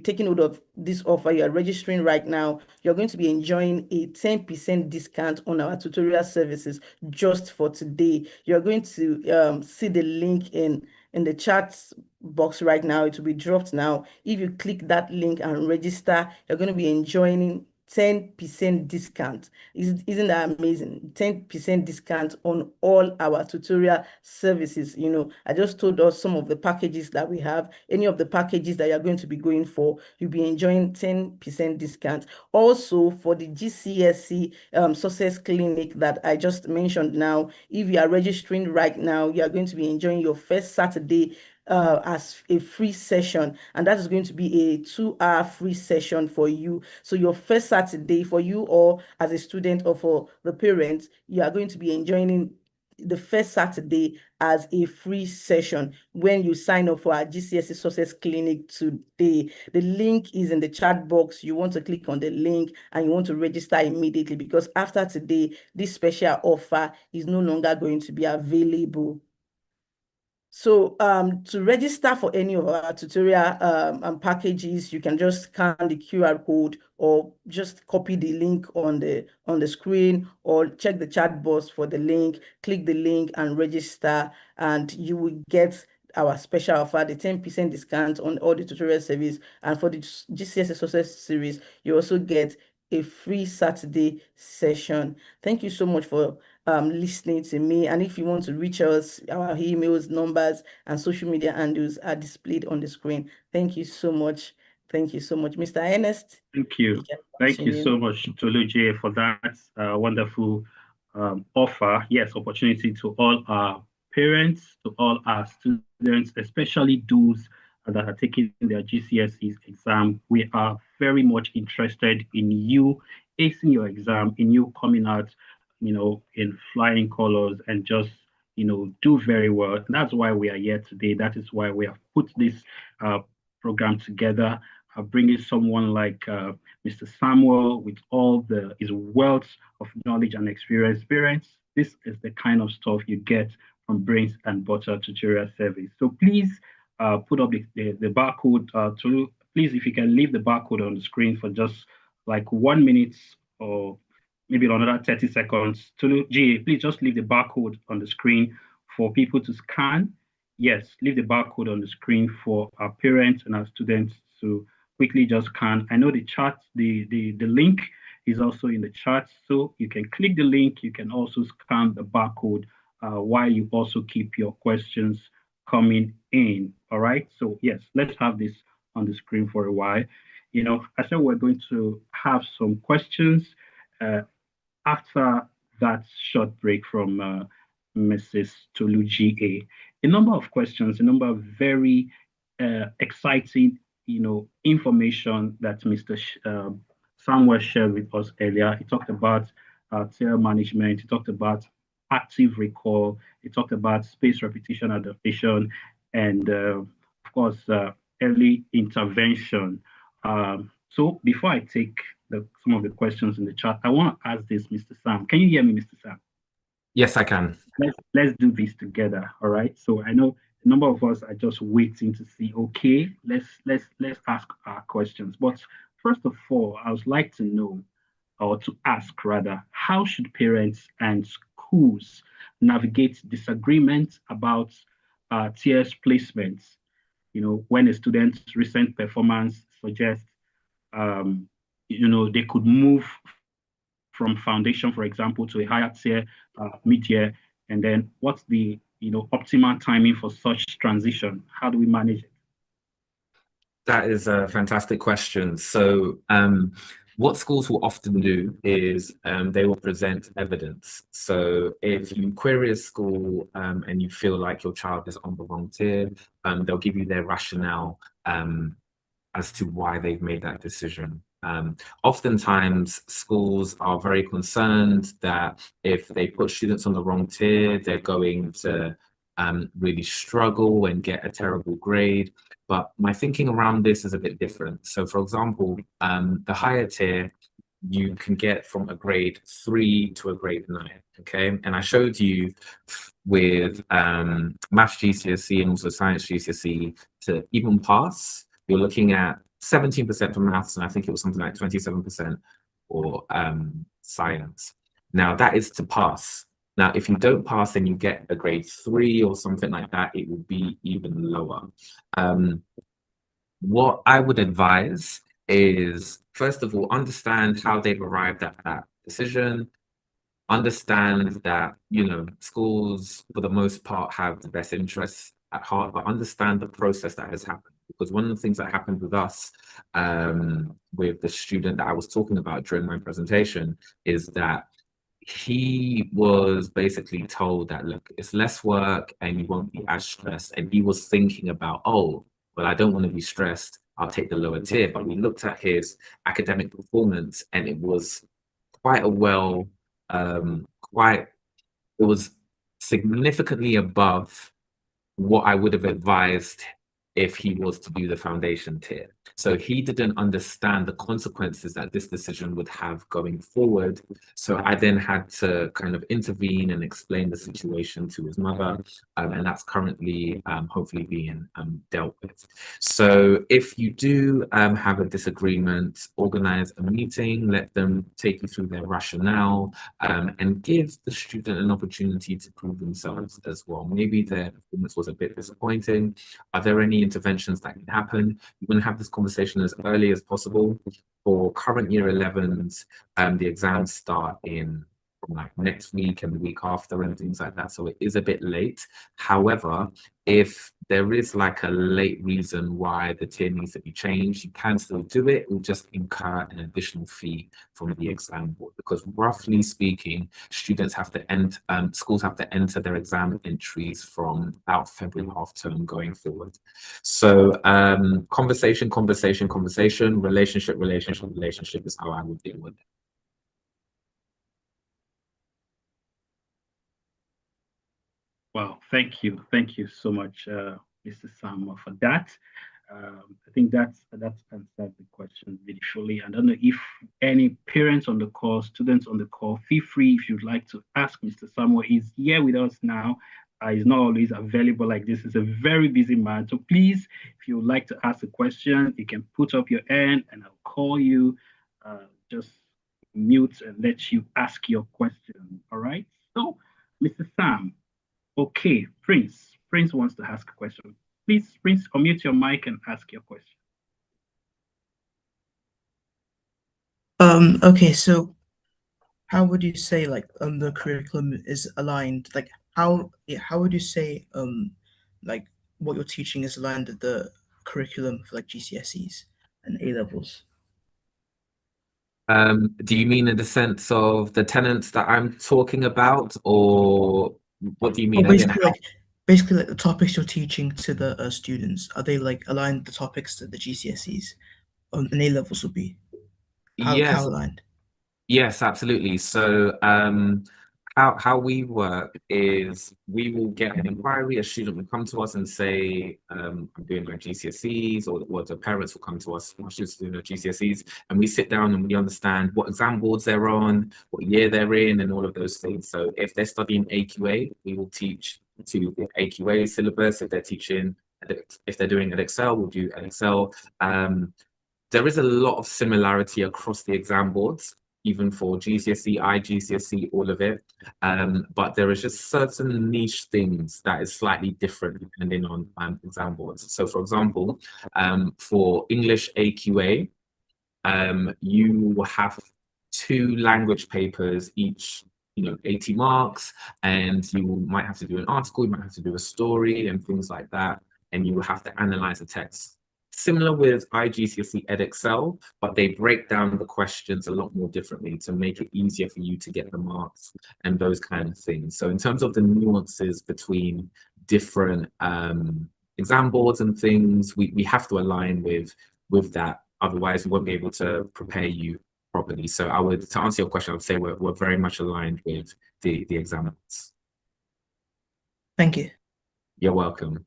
taking hold of this offer, you are registering right now, you're going to be enjoying a 10% discount on our tutorial services just for today. You're going to see the link in the chat box right now. It will be dropped now. If you click that link and register, you're going to be enjoying 10% discount. Isn't that amazing? 10% discount on all our tutorial services. I just told us some of the packages that we have. Any of the packages that you're going to be going for, you'll be enjoying 10% discount. Also, for the GCSE Success Clinic that I just mentioned now, if you are registering right now, you are going to be enjoying your first Saturday as a free session, and that is going to be a 2-hour free session for you. So your first Saturday, for you or as a student or for the parents, you are going to be enjoying the first Saturday as a free session when you sign up for our GCSE Success Clinic today. The link is in the chat box. You want to click on the link and you want to register immediately, because after today, this special offer is no longer going to be available. So to register for any of our tutorial and packages, you can just scan the QR code or just copy the link on the screen, or check the chat box for the link, click the link and register, and you will get our special offer, the 10% discount on all the tutorial service. And for the GCSE Success series, you also get a free Saturday session. Thank you so much for listening to me. And if you want to reach us, our emails, numbers, and social media handles are displayed on the screen. Thank you so much. Thank you so much, Mr. Ernest. Thank you. Thank you so much, Toluje, for that wonderful offer. Yes, opportunity to all our parents, to all our students, especially those that are taking their GCSEs exam. We are very much interested in you acing your exam, in you coming out, in flying colors and just, do very well. And that's why we are here today. That is why we have put this program together, bringing someone like Mr. Samuel with all his wealth of knowledge and experience. This is the kind of stuff you get from Brains and Butter Tutorial Service. So please put up the barcode please, if you can leave the barcode on the screen for just like 1 minute or maybe another 30 seconds. GA, please just leave the barcode on the screen for people to scan. Yes, leave the barcode on the screen for our parents and our students to quickly just scan. I know the chat, the link is also in the chat, so you can click the link. You can also scan the barcode while you also keep your questions coming in. All right. So yes, let's have this on the screen for a while. I said we're going to have some questions after that short break from Mrs. Tolu GA. A number of questions, a number of very exciting, information that Mr. Samuel shared with us earlier. He talked about tail management. He talked about active recall. He talked about space repetition adaptation, and of course, early intervention. So before I take some of the questions in the chat, I want to ask this, Mr. Sam. Can you hear me, Mr. Sam? Yes, I can. Let's do this together. All right. So I know a number of us are just waiting to see. Okay, let's ask our questions. But first of all, I would like to know, or to ask rather, how should parents and schools navigate disagreements about TS placements? When a student's recent performance suggests, they could move from foundation, for example, to a higher tier mid-year, and then what's the optimal timing for such transition? How do we manage it? That is a fantastic question. So what schools will often do is they will present evidence. So if you query a school and you feel like your child is on the wrong tier, they'll give you their rationale as to why they've made that decision. Oftentimes, schools are very concerned that if they put students on the wrong tier, they're going to really struggle and get a terrible grade. But my thinking around this is a bit different. So, for example, the higher tier, you can get from a grade 3 to a grade 9. Okay, and I showed you with maths GCSE and also science GCSE to even pass, you're looking at 17% for maths, and I think it was something like 27% for science. Now that is to pass. Now, if you don't pass and you get a grade 3 or something like that, it will be even lower. What I would advise is, first of all, understand how they've arrived at that decision. Understand that, schools, for the most part, have the best interests at heart, but understand the process that has happened. Because one of the things that happened with us, with the student that I was talking about during my presentation, is that he was basically told that, look, it's less work and you won't be as stressed. And he was thinking about, oh, well, I don't want to be stressed. I'll take the lower tier. But we looked at his academic performance and it was quite it was significantly above what I would have advised if he was to do the foundation tier. So he didn't understand the consequences that this decision would have going forward. So I then had to kind of intervene and explain the situation to his mother, and that's currently hopefully being dealt with. So if you do have a disagreement, organize a meeting, let them take you through their rationale, and give the student an opportunity to prove themselves as well. Maybe their performance was a bit disappointing. Are there any interventions that can happen? You want to have this conversation as early as possible. For current year 11s, the exams start in from like next week and the week after and things like that. So it is a bit late. However, if there is like a late reason why the tier needs to be changed, you can still do it. It will just incur an additional fee from the exam board, because roughly speaking, students have to enter, schools have to enter their exam entries from about February half term going forward. So conversation, relationship is how I would deal with it. Wow, thank you so much, Mr. Sam, for that. I think that's answered the question beautifully. I don't know if any parents on the call, students on the call, feel free if you'd like to ask Mr. Samuel. He's here with us now. He's not always available like this. He's a very busy man. So please, if you would like to ask a question, you can put up your hand and I'll call you. Just mute and let you ask your question. All right. So, Mr. Sam. Okay, Prince. Prince wants to ask a question. Please, Prince, unmute your mic and ask your question. Okay, so how would you say like the curriculum is aligned? Like how would you say like what you're teaching is aligned with the curriculum for like GCSEs and A levels? Do you mean in the sense of the tenets that I'm talking about, or what do you mean? Well, basically like the topics you're teaching to the students, are they like aligned with the topics that the GCSEs and A levels will be? How aligned? Yes, absolutely. So how we work is we will get an inquiry. A student will come to us and say, I'm doing my GCSEs, or the parents will come to us, my students doing their GCSEs, and we sit down and we understand what exam boards they're on, what year they're in, and all of those things. So if they're studying AQA, we will teach to the AQA syllabus. If they're doing an Excel, we'll do an Excel. There is a lot of similarity across the exam boards, even for GCSE, IGCSE, all of it. But there is just certain niche things that is slightly different depending on exam boards. So for example, for English AQA, you will have 2 language papers, each 80 marks, and you might have to do an article, you might have to do a story and things like that, and you will have to analyze the text. Similar with IGCSE Edexcel, but they break down the questions a lot more differently to make it easier for you to get the marks and those kind of things. So in terms of the nuances between different exam boards and things, we have to align with that. Otherwise, we won't be able to prepare you properly. So to answer your question, I would say we're very much aligned with the examiners. Thank you. You're welcome.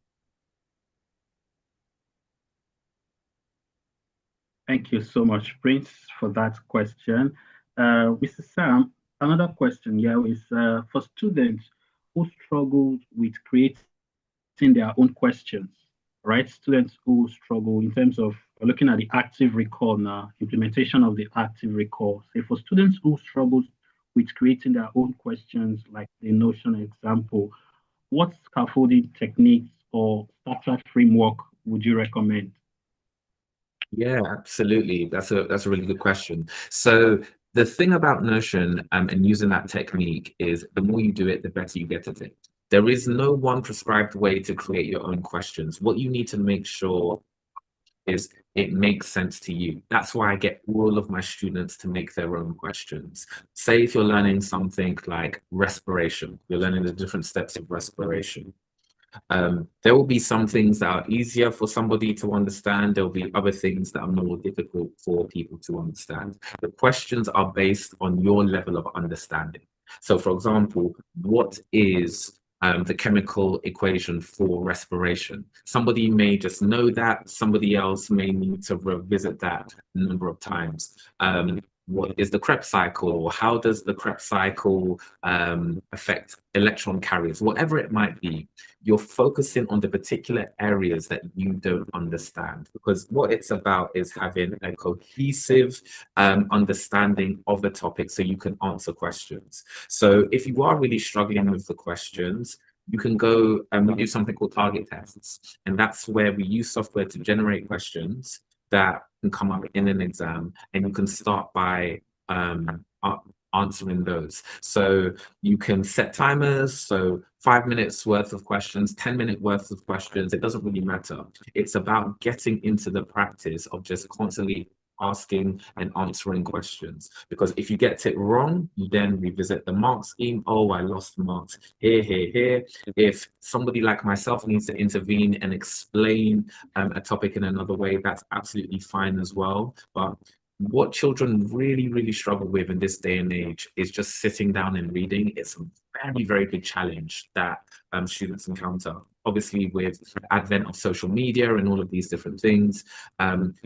Thank you so much, Prince, for that question. Mr. Sam, another question here is for students who struggle with creating their own questions, right? Students who struggle in terms of looking at the active recall now, implementation of the active recall. Say for students who struggle with creating their own questions, like the Notion example, what scaffolding techniques or structured framework would you recommend? Yeah, absolutely. That's a really good question. So the thing about Notion and using that technique is the more you do it, the better you get at it. There is no one prescribed way to create your own questions. What you need to make sure is it makes sense to you. That's why I get all of my students to make their own questions. Say if you're learning something like respiration, you're learning the different steps of respiration. There will be some things that are easier for somebody to understand. There'll be other things that are more difficult for people to understand. The questions are based on your level of understanding. So for example, what is the chemical equation for respiration. Somebody may just know that, somebody else may need to revisit that a number of times. What is the Krebs cycle, or how does the Krebs cycle affect electron carriers? Whatever it might be, you're focusing on the particular areas that you don't understand, because what it's about is having a cohesive understanding of the topic so you can answer questions. So if you are really struggling with the questions, you can go and we do something called target tests, and that's where we use software to generate questions that can come up in an exam, and you can start by answering those. So you can set timers, so 5 minutes worth of questions, 10-minute worth of questions, it doesn't really matter. It's about getting into the practice of just constantly asking and answering questions, because if you get it wrong, you then revisit the mark scheme. Oh, I lost marks here. If somebody like myself needs to intervene and explain a topic in another way, that's absolutely fine as well. But what children really struggle with in this day and age is just sitting down and reading. It's a very big challenge that students encounter. Obviously, with the advent of social media and all of these different things,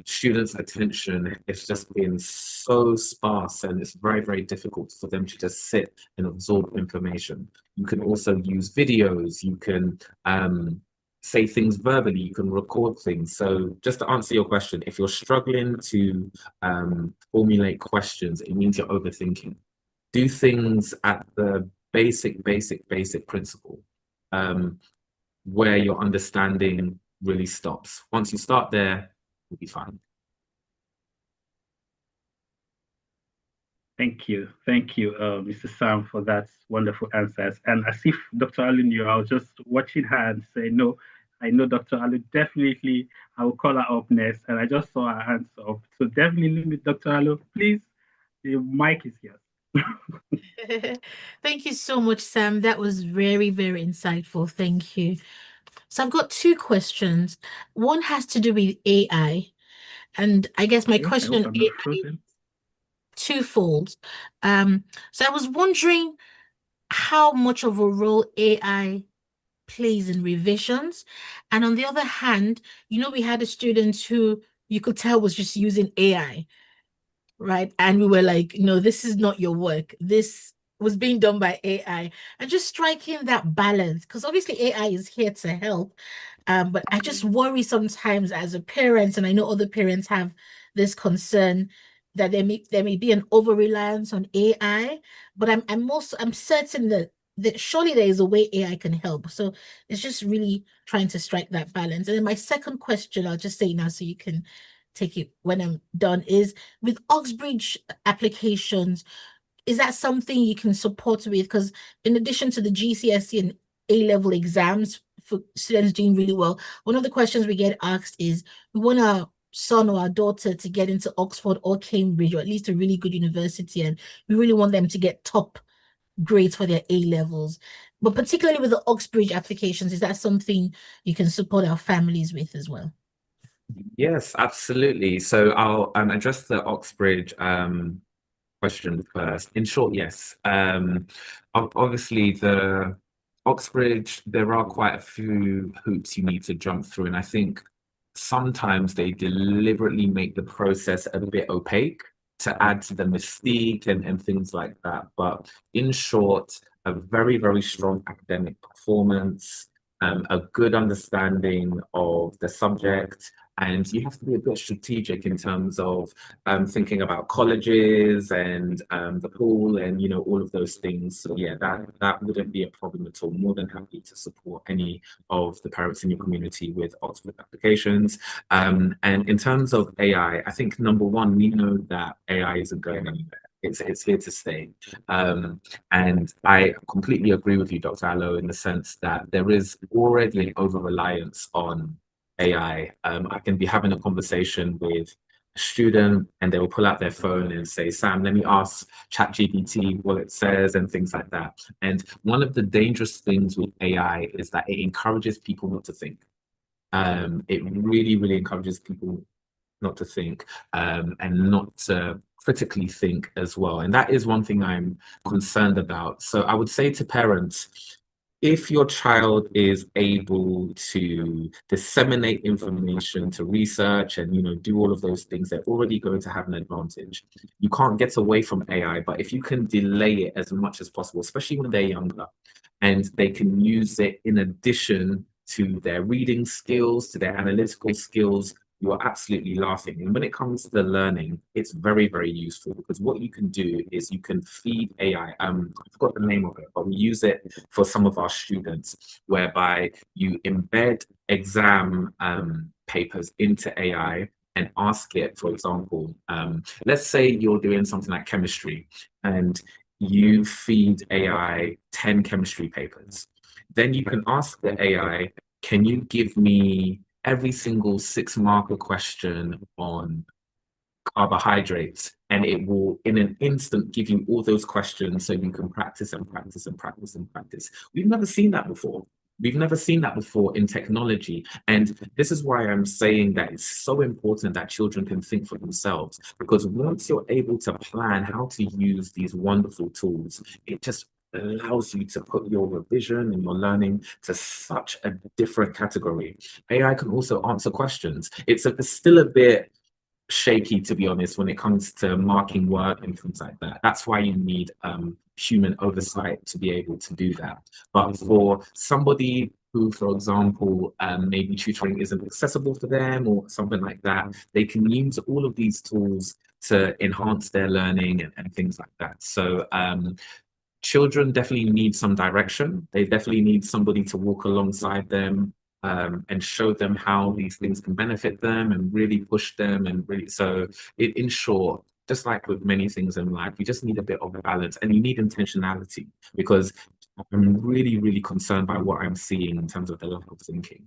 students' attention has just been so sparse, and it's very difficult for them to just sit and absorb information. You can also use videos, you can say things verbally, you can record things. So just to answer your question, if you're struggling to formulate questions, it means you're overthinking. Do things at the basic principle, where your understanding really stops. Once you start there, you'll be fine. Thank you, Mr. Sam, for that wonderful answers. And as if Dr. Alu knew, I was just watching her and say, no, I know Dr. Alu, definitely, I will call her up next. And I just saw her hands up. So definitely, Dr. Alu, please, the mic is yours. Thank you so much, Sam. That was very insightful. Thank you. So I've got two questions. One has to do with AI. And I guess my question on AI is twofold. So I was wondering how much of a role AI plays in revisions. And on the other hand, we had a student who you could tell was just using AI, right? And we were like, no, this is not your work. This was being done by AI. And just striking that balance, because obviously AI is here to help. But I just worry sometimes as a parent, and I know other parents have this concern that there may be an over-reliance on AI, but I'm certain that surely there is a way AI can help. So it's just really trying to strike that balance. And then my second question, I'll just say now so you can take it when I'm done, is with Oxbridge applications, is that something you can support with? Because in addition to the GCSE and A-level exams for students doing really well, one of the questions we get asked is, we want our son or our daughter to get into Oxford or Cambridge, or at least a really good university, and we really want them to get top grades for their A-levels. But particularly with the Oxbridge applications, is that something you can support our families with as well? Yes, absolutely. So I'll address the Oxbridge question first. In short, yes. Obviously, the Oxbridge, there are quite a few hoops you need to jump through, and I think sometimes they deliberately make the process a bit opaque to add to the mystique and things like that. But in short, a very strong academic performance, a good understanding of the subject, and you have to be a bit strategic in terms of thinking about colleges and the pool and all of those things. So yeah, that wouldn't be a problem at all. More than happy to support any of the parents in your community with Oxford applications. And in terms of AI, I think number one, we know that AI isn't going anywhere. It's here to stay. And I completely agree with you, Dr. Allo, in the sense that there is already an over-reliance on AI. I can be having a conversation with a student and they will pull out their phone and say, Sam, let me ask ChatGPT what it says and things like that. And one of the dangerous things with AI is that it encourages people not to think. It really encourages people not to think and not to critically think as well. And that is one thing I'm concerned about. So I would say to parents, if your child is able to disseminate information, to research and, you know, do all of those things, they're already going to have an advantage. You can't get away from AI, but if you can delay it as much as possible, especially when they're younger, and they can use it in addition to their reading skills, to their analytical skills, you are absolutely laughing. And when it comes to the learning, it's very, very useful, because what you can do is you can feed AI. I forgot the name of it, but we use it for some of our students, whereby you embed exam papers into AI and ask it, for example, let's say you're doing something like chemistry and you feed AI 10 chemistry papers. Then you can ask the AI, can you give me every single 6-marker question on carbohydrates, and it will in an instant give you all those questions so you can practice and practice and practice and practice. We've never seen that before. We've never seen that before in technology. And this is why I'm saying that it's so important that children can think for themselves, because once you're able to plan how to use these wonderful tools, it just allows you to put your revision and your learning to such a different category. AI can also answer questions. It's still a bit shaky, to be honest, when it comes to marking work and things like that. That's why you need human oversight to be able to do that. But for somebody who, for example, maybe tutoring isn't accessible for them or something like that, they can use all of these tools to enhance their learning and things like that. So children definitely need some direction. They definitely need somebody to walk alongside them and show them how these things can benefit them and really push them. And really, so in short, just like with many things in life, you just need a bit of a balance, and you need intentionality, because I'm really, really concerned by what I'm seeing in terms of the lack of thinking.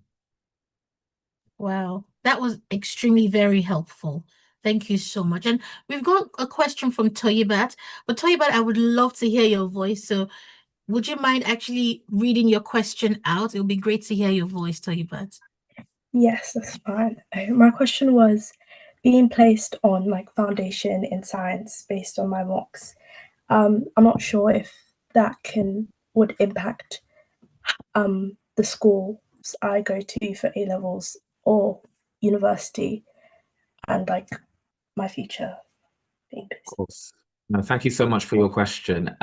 Wow, that was extremely very helpful. Thank you so much. And we've got a question from Toyibat, but Toyibat, I would love to hear your voice. So would you mind actually reading your question out? It would be great to hear your voice, Toyibat. Yes, that's fine. My question was being placed on like foundation in science based on my mocks. I'm not sure if that would impact the schools I go to for A levels or university, and like my future being based. Of course. No, thank you so much for your question.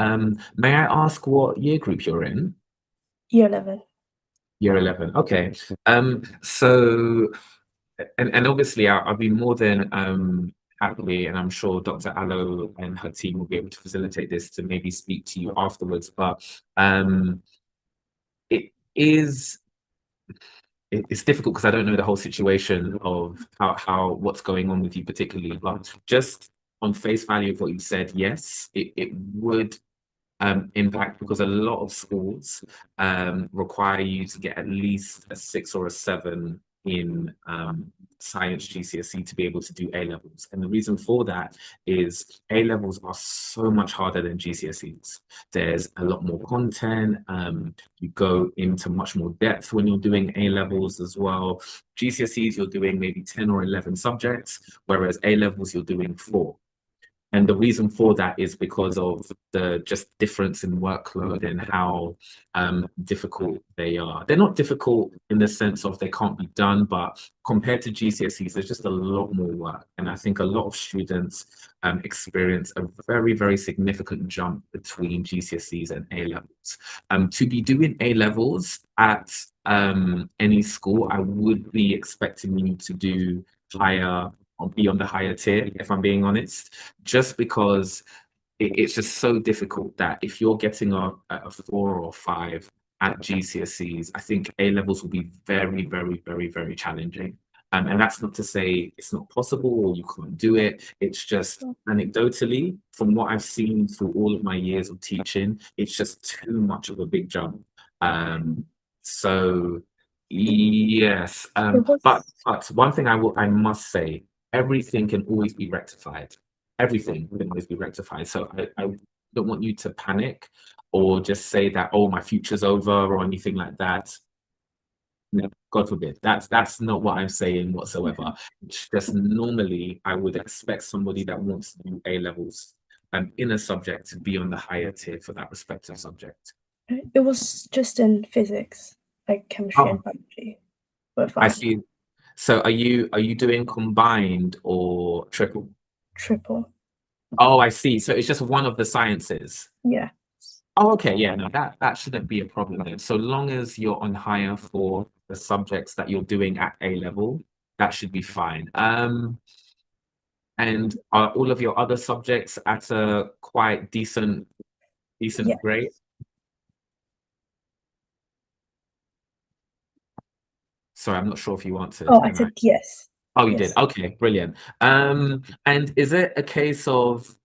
May I ask what year group you're in? Year 11. Year 11. Okay. So, and obviously I'll be more than happily, and I'm sure Dr. Allo and her team will be able to facilitate this to maybe speak to you afterwards. But it's difficult because I don't know the whole situation of how what's going on with you particularly, but just on face value of what you said, yes, it would impact, because a lot of schools require you to get at least a 6 or a 7 in science GCSE to be able to do A levels. And the reason for that is A levels are so much harder than GCSEs. There's a lot more content. You go into much more depth when you're doing A levels as well. GCSEs, you're doing maybe 10 or 11 subjects, whereas A levels, you're doing 4. And the reason for that is because of the just difference in workload and how difficult they are. They're not difficult in the sense of they can't be done, but compared to GCSEs, there's just a lot more work. And I think a lot of students experience a very, very significant jump between GCSEs and A levels. To be doing A levels at any school, I would be expecting you to do higher or be on the higher tier, if I'm being honest, just because it's just so difficult that if you're getting a 4 or 5 at GCSEs, I think A levels will be very, very, very, very challenging. And that's not to say it's not possible or you can't do it. It's just anecdotally, from what I've seen through all of my years of teaching, it's just too much of a big jump. So yes, but one thing I must say, everything can always be rectified. Everything can always be rectified. So I don't want you to panic or just say that, oh, my future's over or anything like that. No, God forbid. That's not what I'm saying whatsoever. It's just normally I would expect somebody that wants to do A levels in a subject to be on the higher tier for that respective subject. It was just in physics, like chemistry and biology. I see. So are you doing combined or triple? Triple. Oh, I see. So it's just one of the sciences. Yeah. Oh, okay. Yeah, no, that shouldn't be a problem then. So long as you're on higher for the subjects that you're doing at A level, that should be fine. And are all of your other subjects at a quite decent Yes. grade? Sorry, I'm not sure if you answered. Oh, I said yes. Oh, you Yes. did. Okay, brilliant. And is it a case of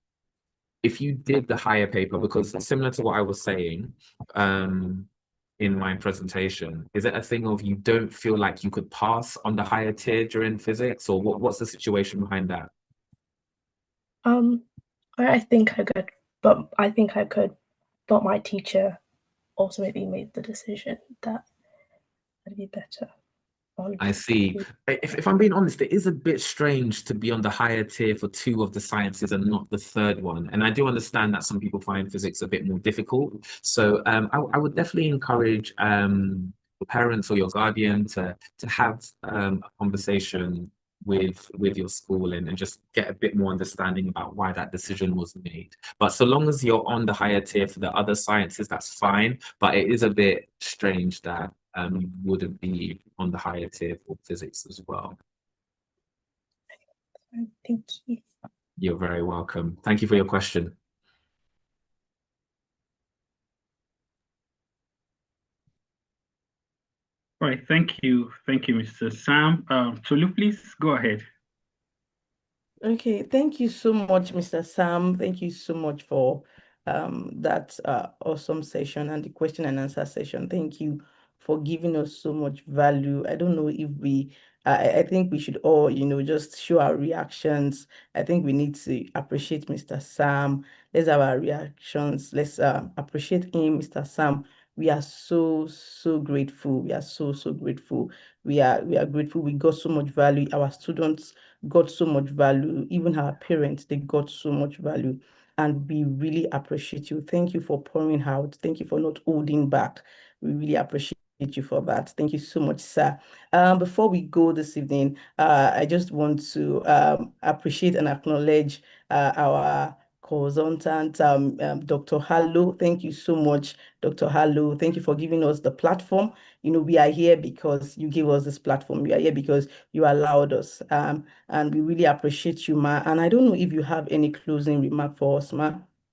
if you did the higher paper, because similar to what I was saying, in my presentation, is it a thing of you don't feel like you could pass on the higher tier during physics, or what's the situation behind that? I think I could, but my teacher ultimately made the decision that it'd be better. I see. If I'm being honest, it is a bit strange to be on the higher tier for two of the sciences and not the third one. And I do understand that some people find physics a bit more difficult. So I would definitely encourage your parents or your guardian to have a conversation with your school and just get a bit more understanding about why that decision was made. But so long as you're on the higher tier for the other sciences, that's fine. But it is a bit strange that you wouldn't be on the higher tier for physics as well. Thank you. You're very welcome. Thank you for your question. All right, thank you, Mr. Sam. Tolu, please go ahead. Okay, thank you so much, Mr. Sam. Thank you so much for that awesome session and the question and answer session. Thank you for giving us so much value. I don't know if I think we should all, just show our reactions. I think we need to appreciate Mr. Sam. Let's have our reactions. Let's appreciate him, Mr. Sam. We are so grateful. We are so grateful. We are grateful. We got so much value. Our students got so much value. Even our parents, they got so much value. And we really appreciate you. Thank you for pouring out. Thank you for not holding back. We really appreciate you for that. Thank you so much, sir. Before we go this evening, I just want to appreciate and acknowledge our consultant, Dr. Hallo. Thank you so much, Dr. Hallo. Thank you for giving us the platform. We are here because you gave us this platform. We are here because you allowed us. And we really appreciate you, ma. And I don't know if you have any closing remark for us, ma,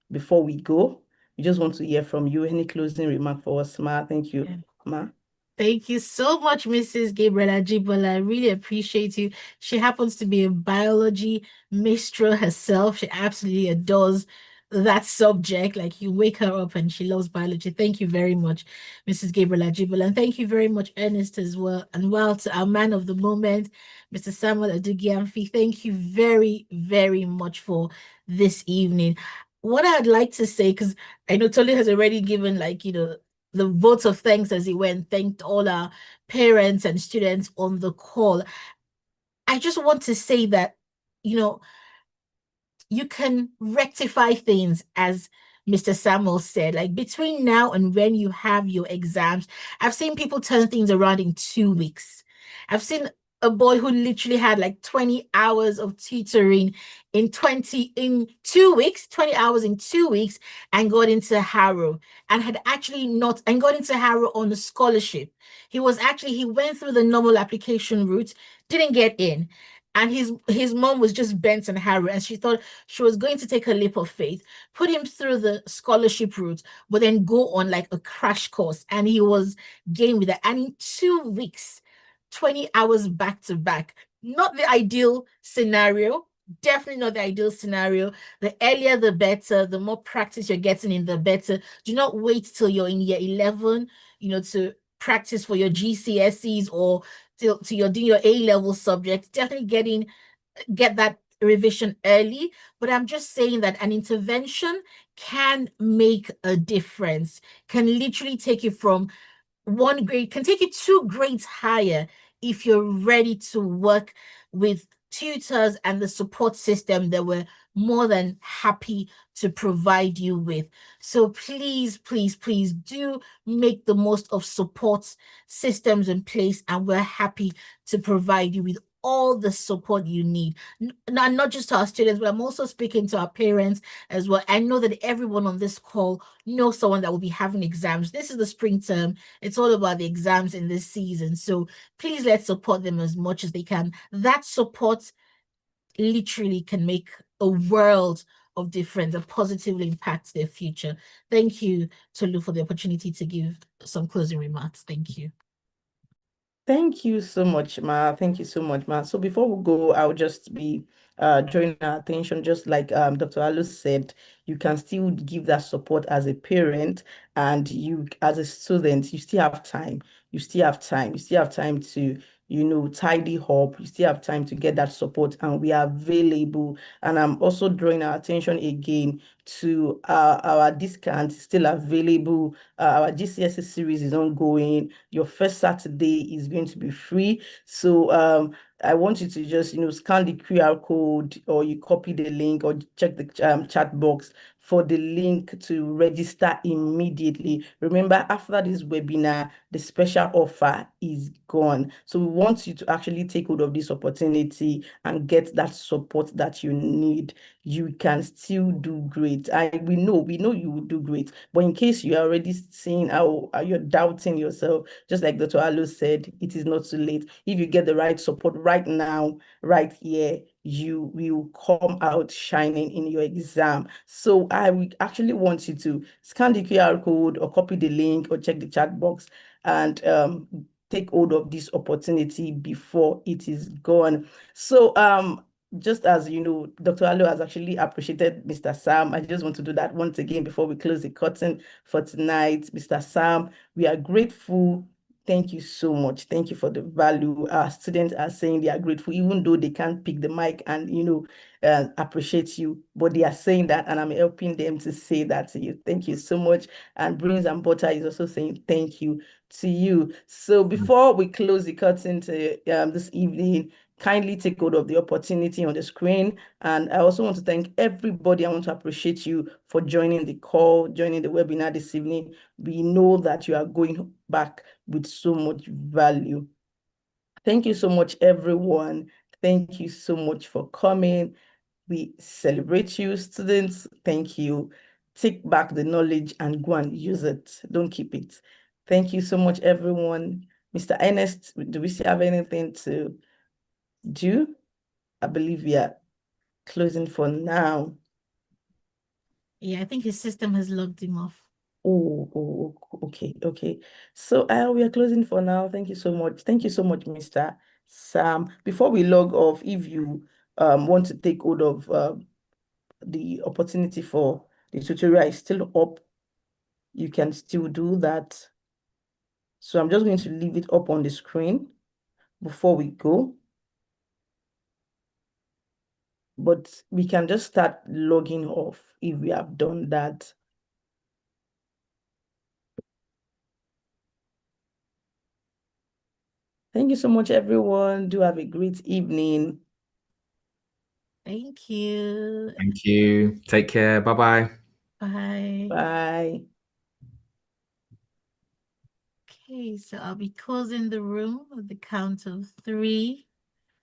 before we go. We just want to hear from you. Any closing remark for us, ma? Thank you, ma. Thank you so much, Mrs. Gabriel Ajibola. I really appreciate you. She happens to be a biology mistress herself. She absolutely adores that subject. Like, you wake her up and she loves biology. Thank you very much, Mrs. Gabriel Ajibola. And thank you very much, Ernest, as well. And to our man of the moment, Mr. Samuel Adugiamfi. Thank you very, very much for this evening. What I'd like to say, because I know Tolu has already given, the votes of thanks as he went, thanked all our parents and students on the call. I just want to say that, you can rectify things, as Mr. Samuel said, like between now and when you have your exams. I've seen people turn things around in 2 weeks. I've seen a boy who literally had like 20 hours of tutoring in 2 weeks, 20 hours in 2 weeks, and got into Harrow and got into Harrow on a scholarship. He went through the normal application route, didn't get in. And his mom was just bent on Harrow, and she thought she was going to take a leap of faith, put him through the scholarship route, but then go on like a crash course. And he was game with that. And in 2 weeks, 20 hours back to back. Not the ideal scenario. Definitely not the ideal scenario. The earlier, the better. The more practice you're getting in, the better. Do not wait till you're in year 11, to practice for your GCSEs or till you're doing your A-level subject. Definitely get that revision early. But I'm just saying that an intervention can make a difference, can literally take you from one grade, can take you 2 grades higher if you're ready to work with tutors and the support system that we're more than happy to provide you with. So please, please, please do make the most of support systems in place, and we're happy to provide you with all the support you need. Not just to our students, but I'm also speaking to our parents as well. I know that everyone on this call knows someone that will be having exams. This is the spring term. It's all about the exams in this season. So please let's support them as much as they can. That support literally can make a world of difference and positively impact their future. Thank you, Tolu, for the opportunity to give some closing remarks. Thank you. Thank you so much, Ma. Thank you so much, Ma. So before we go, I'll just be drawing our attention, just like Dr. Alu said, you can still give that support as a parent, and you as a student, you still have time. You still have time. You still have time to, tidy up. You still have time to get that support, and we are available. And I'm also drawing our attention again to our discount still available. Our GCSE series is ongoing. Your first Saturday is going to be free. So I want you to just, scan the QR code, or you copy the link, or check the chat box for the link to register immediately. Remember, after this webinar, the special offer is gone. So we want you to actually take hold of this opportunity and get that support that you need. You can still do great. We know you will do great. But in case you are already seeing how you're doubting yourself, just like Dr. Alu said, it is not too late. If you get the right support right now, right here, you will come out shining in your exam. So I would actually want you to scan the QR code, or copy the link, or check the chat box, and take hold of this opportunity before it is gone. So just as Dr. Alu has actually appreciated Mr. Sam, I just want to do that once again before we close the curtain for tonight. Mr. Sam, we are grateful. Thank you so much. Thank you for the value. Our students are saying they are grateful, even though they can't pick the mic and appreciate you, but they are saying that, and I'm helping them to say that to you. Thank you so much. And Brains and Butter is also saying thank you to you. So before we close the curtain to this evening, kindly take hold of the opportunity on the screen. And I also want to thank everybody. I want to appreciate you for joining the call, joining the webinar this evening. We know that you are going back with so much value. Thank you so much, everyone. Thank you so much for coming. We celebrate you, students. Thank you. Take back the knowledge and go and use it. Don't keep it. Thank you so much, everyone. Mr. Ernest, do we still have anything to do? I believe we are closing for now. Yeah, I think his system has logged him off. Oh, okay. So we are closing for now. Thank you so much. Thank you so much, Mr. Sam. Before we log off, if you want to take hold of the opportunity for the tutorial is still up, you can still do that. So I'm just going to leave it up on the screen before we go. But we can just start logging off if we have done that. Thank you so much, everyone. Do have a great evening. Thank you. Thank you. Take care. Bye-bye. Bye. Bye. Okay, so I'll be closing the room with the count of 3,